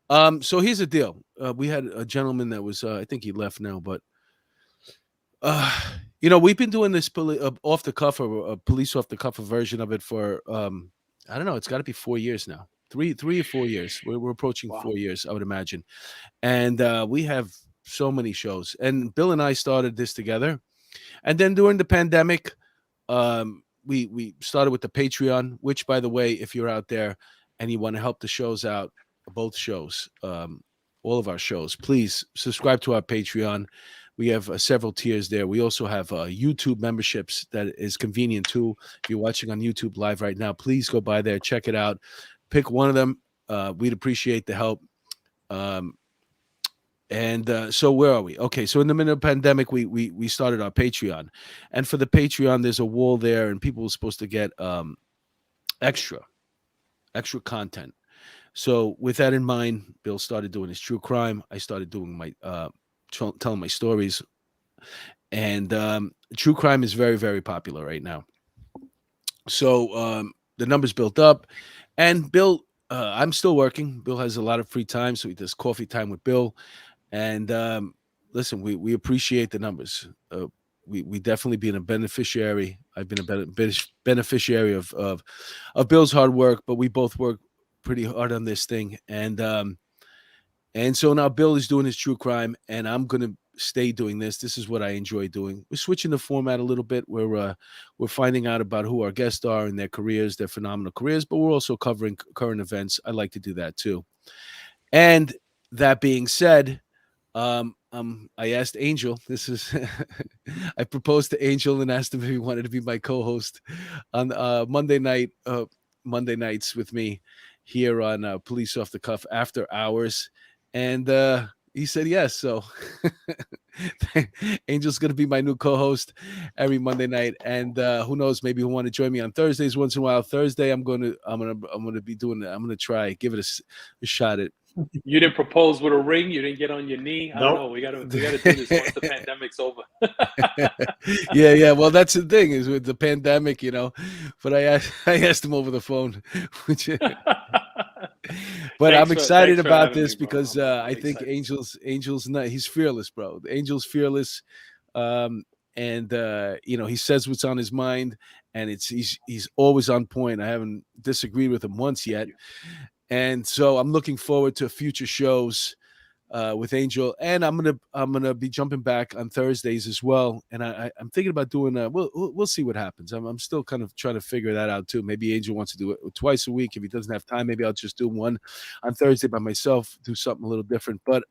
So here's the deal: we had a gentleman that was I think he left now, but we've been doing this off the cuff or a police off the cuff version of it for I don't know, it's got to be 4 years now, three or 4 years. We're approaching 4 years, I would imagine, and we have so many shows. And Bill and I started this together, and then during the pandemic, we started with the Patreon. Which, by the way, if you're out there and you want to help the shows out, both shows, all of our shows, please subscribe to our Patreon. We have several tiers there. We also have YouTube memberships that is convenient too. If you're watching on YouTube live right now, please go by there, check it out, pick one of them. We'd appreciate the help. So where are we? Okay, so in the middle of the pandemic, we started our Patreon, and for the Patreon, there's a wall there, and people were supposed to get extra content. So with that in mind, Bill started doing his true crime. I started doing my telling my stories, and true crime is very, very popular right now. So the numbers built up, and Bill, I'm still working. Bill has a lot of free time, so he does coffee time with Bill. And listen, we appreciate the numbers. We definitely been a beneficiary. I've been a beneficiary of Bill's hard work, but we both work pretty hard on this thing, and so now Bill is doing his true crime, and I'm gonna stay doing this. This is what I enjoy doing. We're switching the format a little bit. We're finding out about who our guests are and their careers, their phenomenal careers, but we're also covering current events. I like to do that too. And that being said, I asked Angel. This is I proposed to Angel and asked him if he wanted to be my co-host on Monday nights with me here on Police Off the Cuff After Hours, and he said yes. So Angel's going to be my new co-host every Monday night, and who knows, maybe he'll want to join me on Thursdays once in a while. Thursday, I'm going to be doing it. I'm going to try give it a shot at. You didn't propose with a ring. You didn't get on your knee. I don't know. We gotta do this once the pandemic's over. Yeah. Well, that's the thing is with the pandemic, But I asked him over the phone, but I'm excited about this because I think Angel's not. He's fearless, bro. Angel's fearless, and he says what's on his mind, and he's always on point. I haven't disagreed with him once yet. And so I'm looking forward to future shows with Angel, and I'm gonna be jumping back on Thursdays as well. And I'm thinking about doing. We'll see what happens. I'm still kind of trying to figure that out too. Maybe Angel wants to do it twice a week. If he doesn't have time, maybe I'll just do one on Thursday by myself. Do something a little different. But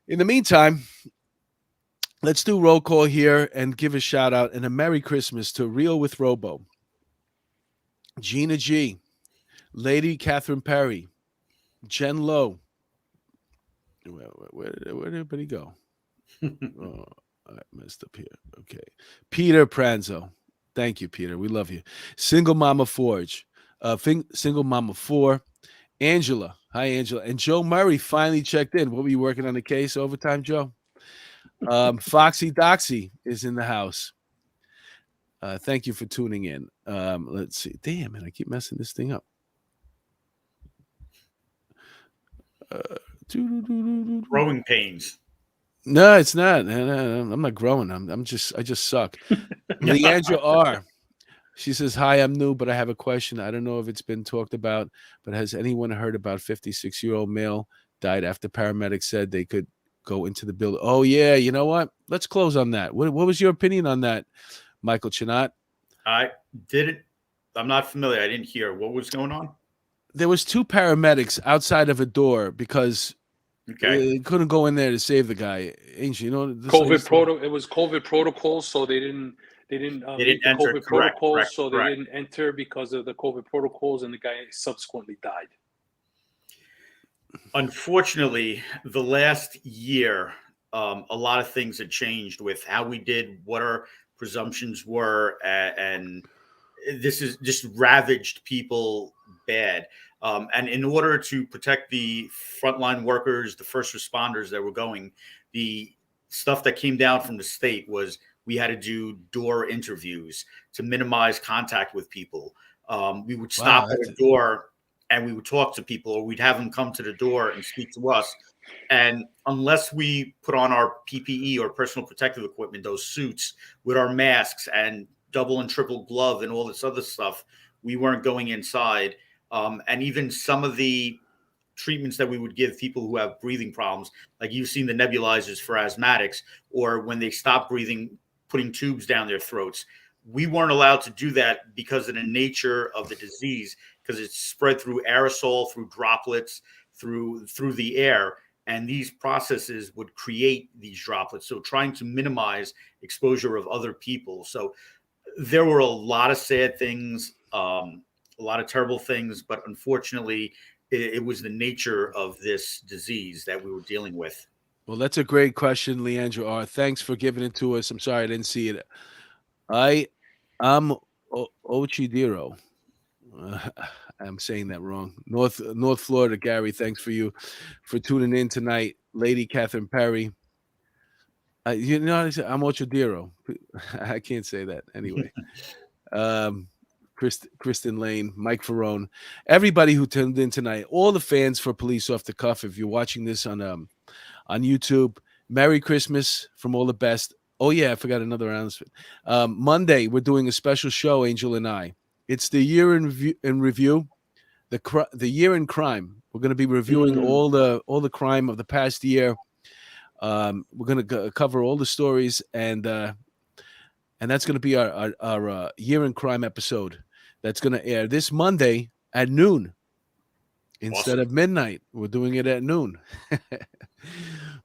in the meantime, let's do roll call here and give a shout out and a Merry Christmas to Real with Robo, Gina G, Lady Catherine Perry, Jen Lowe. Where did everybody go? Oh, I messed up here. Okay. Peter Pranzo. Thank you, Peter. We love you. Single Mama Forge. Single Mama 4. Angela. Hi, Angela. And Joe Murray finally checked in. What were you working on the case overtime, Joe? Foxy Doxy is in the house. Thank you for tuning in. Let's see. Damn, man, I keep messing this thing up. Growing pains. No, it's not. No, I'm not growing. I just suck. Leandra R. She says, "Hi, I'm new, but I have a question. I don't know if it's been talked about, but has anyone heard about 56-year-old male died after paramedics said they could go into the building?" Oh yeah, you know what? Let's close on that. What was your opinion on that, Michael Chanat? I didn't. I'm not familiar. I didn't hear what was going on. There was 2 paramedics outside of a door because they couldn't go in there to save the guy. Angel, It was COVID protocols, so they didn't meet the enter. COVID Correct, protocols, so correct. they didn't enter because of the COVID protocols, and the guy subsequently died. Unfortunately, the last year, a lot of things had changed with how we did, what our presumptions were, and this has just ravaged people bad. And in order to protect the frontline workers, the first responders that were going, the stuff that came down from the state was we had to do door interviews to minimize contact with people. We would stop at a door and we would talk to people, or we'd have them come to the door and speak to us. And unless we put on our PPE or personal protective equipment, those suits with our masks and double and triple glove and all this other stuff, we weren't going inside. And even some of the treatments that we would give people who have breathing problems, like you've seen the nebulizers for asthmatics, or when they stop breathing, putting tubes down their throats. We weren't allowed to do that because of the nature of the disease, because it's spread through aerosol, through droplets, through the air. And these processes would create these droplets. So trying to minimize exposure of other people. So there were a lot of sad things, a lot of terrible things, but unfortunately, it was the nature of this disease that we were dealing with. Well, that's a great question, Leandra R. Thanks for giving it to us. I'm sorry I didn't see it. I'm Ochidiro. I'm saying that wrong. North Florida, Gary. Thanks for tuning in tonight, Lady Catherine Perry. I'm Ochidiro. I can't say that anyway. Kristen Lane, Mike Ferrone, everybody who tuned in tonight, all the fans for Police Off the Cuff. If you're watching this on YouTube, Merry Christmas from all the best. Oh yeah, I forgot another announcement. Monday we're doing a special show, Angel and I. It's the year in review. the year in crime. We're going to be reviewing all the crime of the past year. We're going to cover all the stories, and that's going to be our year in crime episode. That's going to air this Monday at noon instead of midnight. We're doing it at noon.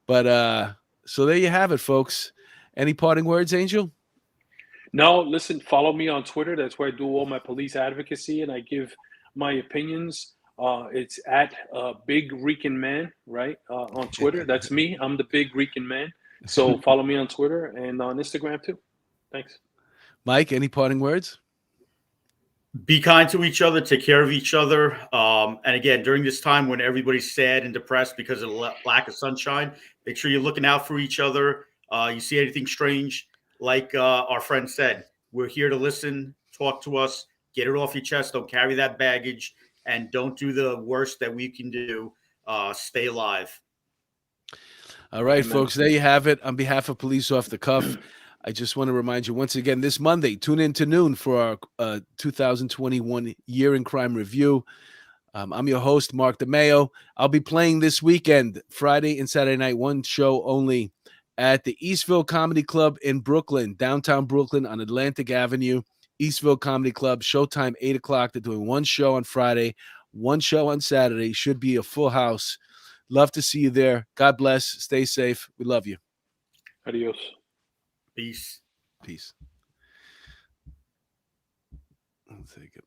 But so there you have it, folks. Any parting words, Angel? No, listen, follow me on Twitter. That's where I do all my police advocacy and I give my opinions. It's at Big Rican Man, right? On Twitter. That's me. I'm the Big Rican Man. So follow me on Twitter and on Instagram too. Thanks. Mike, any parting words? Be kind to each other, take care of each other. And again, during this time when everybody's sad and depressed because of the lack of sunshine, make sure you're looking out for each other. You see anything strange, like our friend said, we're here to listen, talk to us, get it off your chest. Don't carry that baggage, and don't do the worst that we can do. Stay alive. All right, folks, there you have it. On behalf of Police Off the Cuff, I just want to remind you once again, this Monday, tune in to noon for our 2021 Year in Crime review. I'm your host, Mark DeMeo. I'll be playing this weekend, Friday and Saturday night, one show only at the Eastville Comedy Club in Brooklyn, downtown Brooklyn on Atlantic Avenue. Eastville Comedy Club, showtime 8 o'clock. They're doing one show on Friday, one show on Saturday. Should be a full house. Love to see you there. God bless. Stay safe. We love you. Adios. Peace. Peace. I'll take it.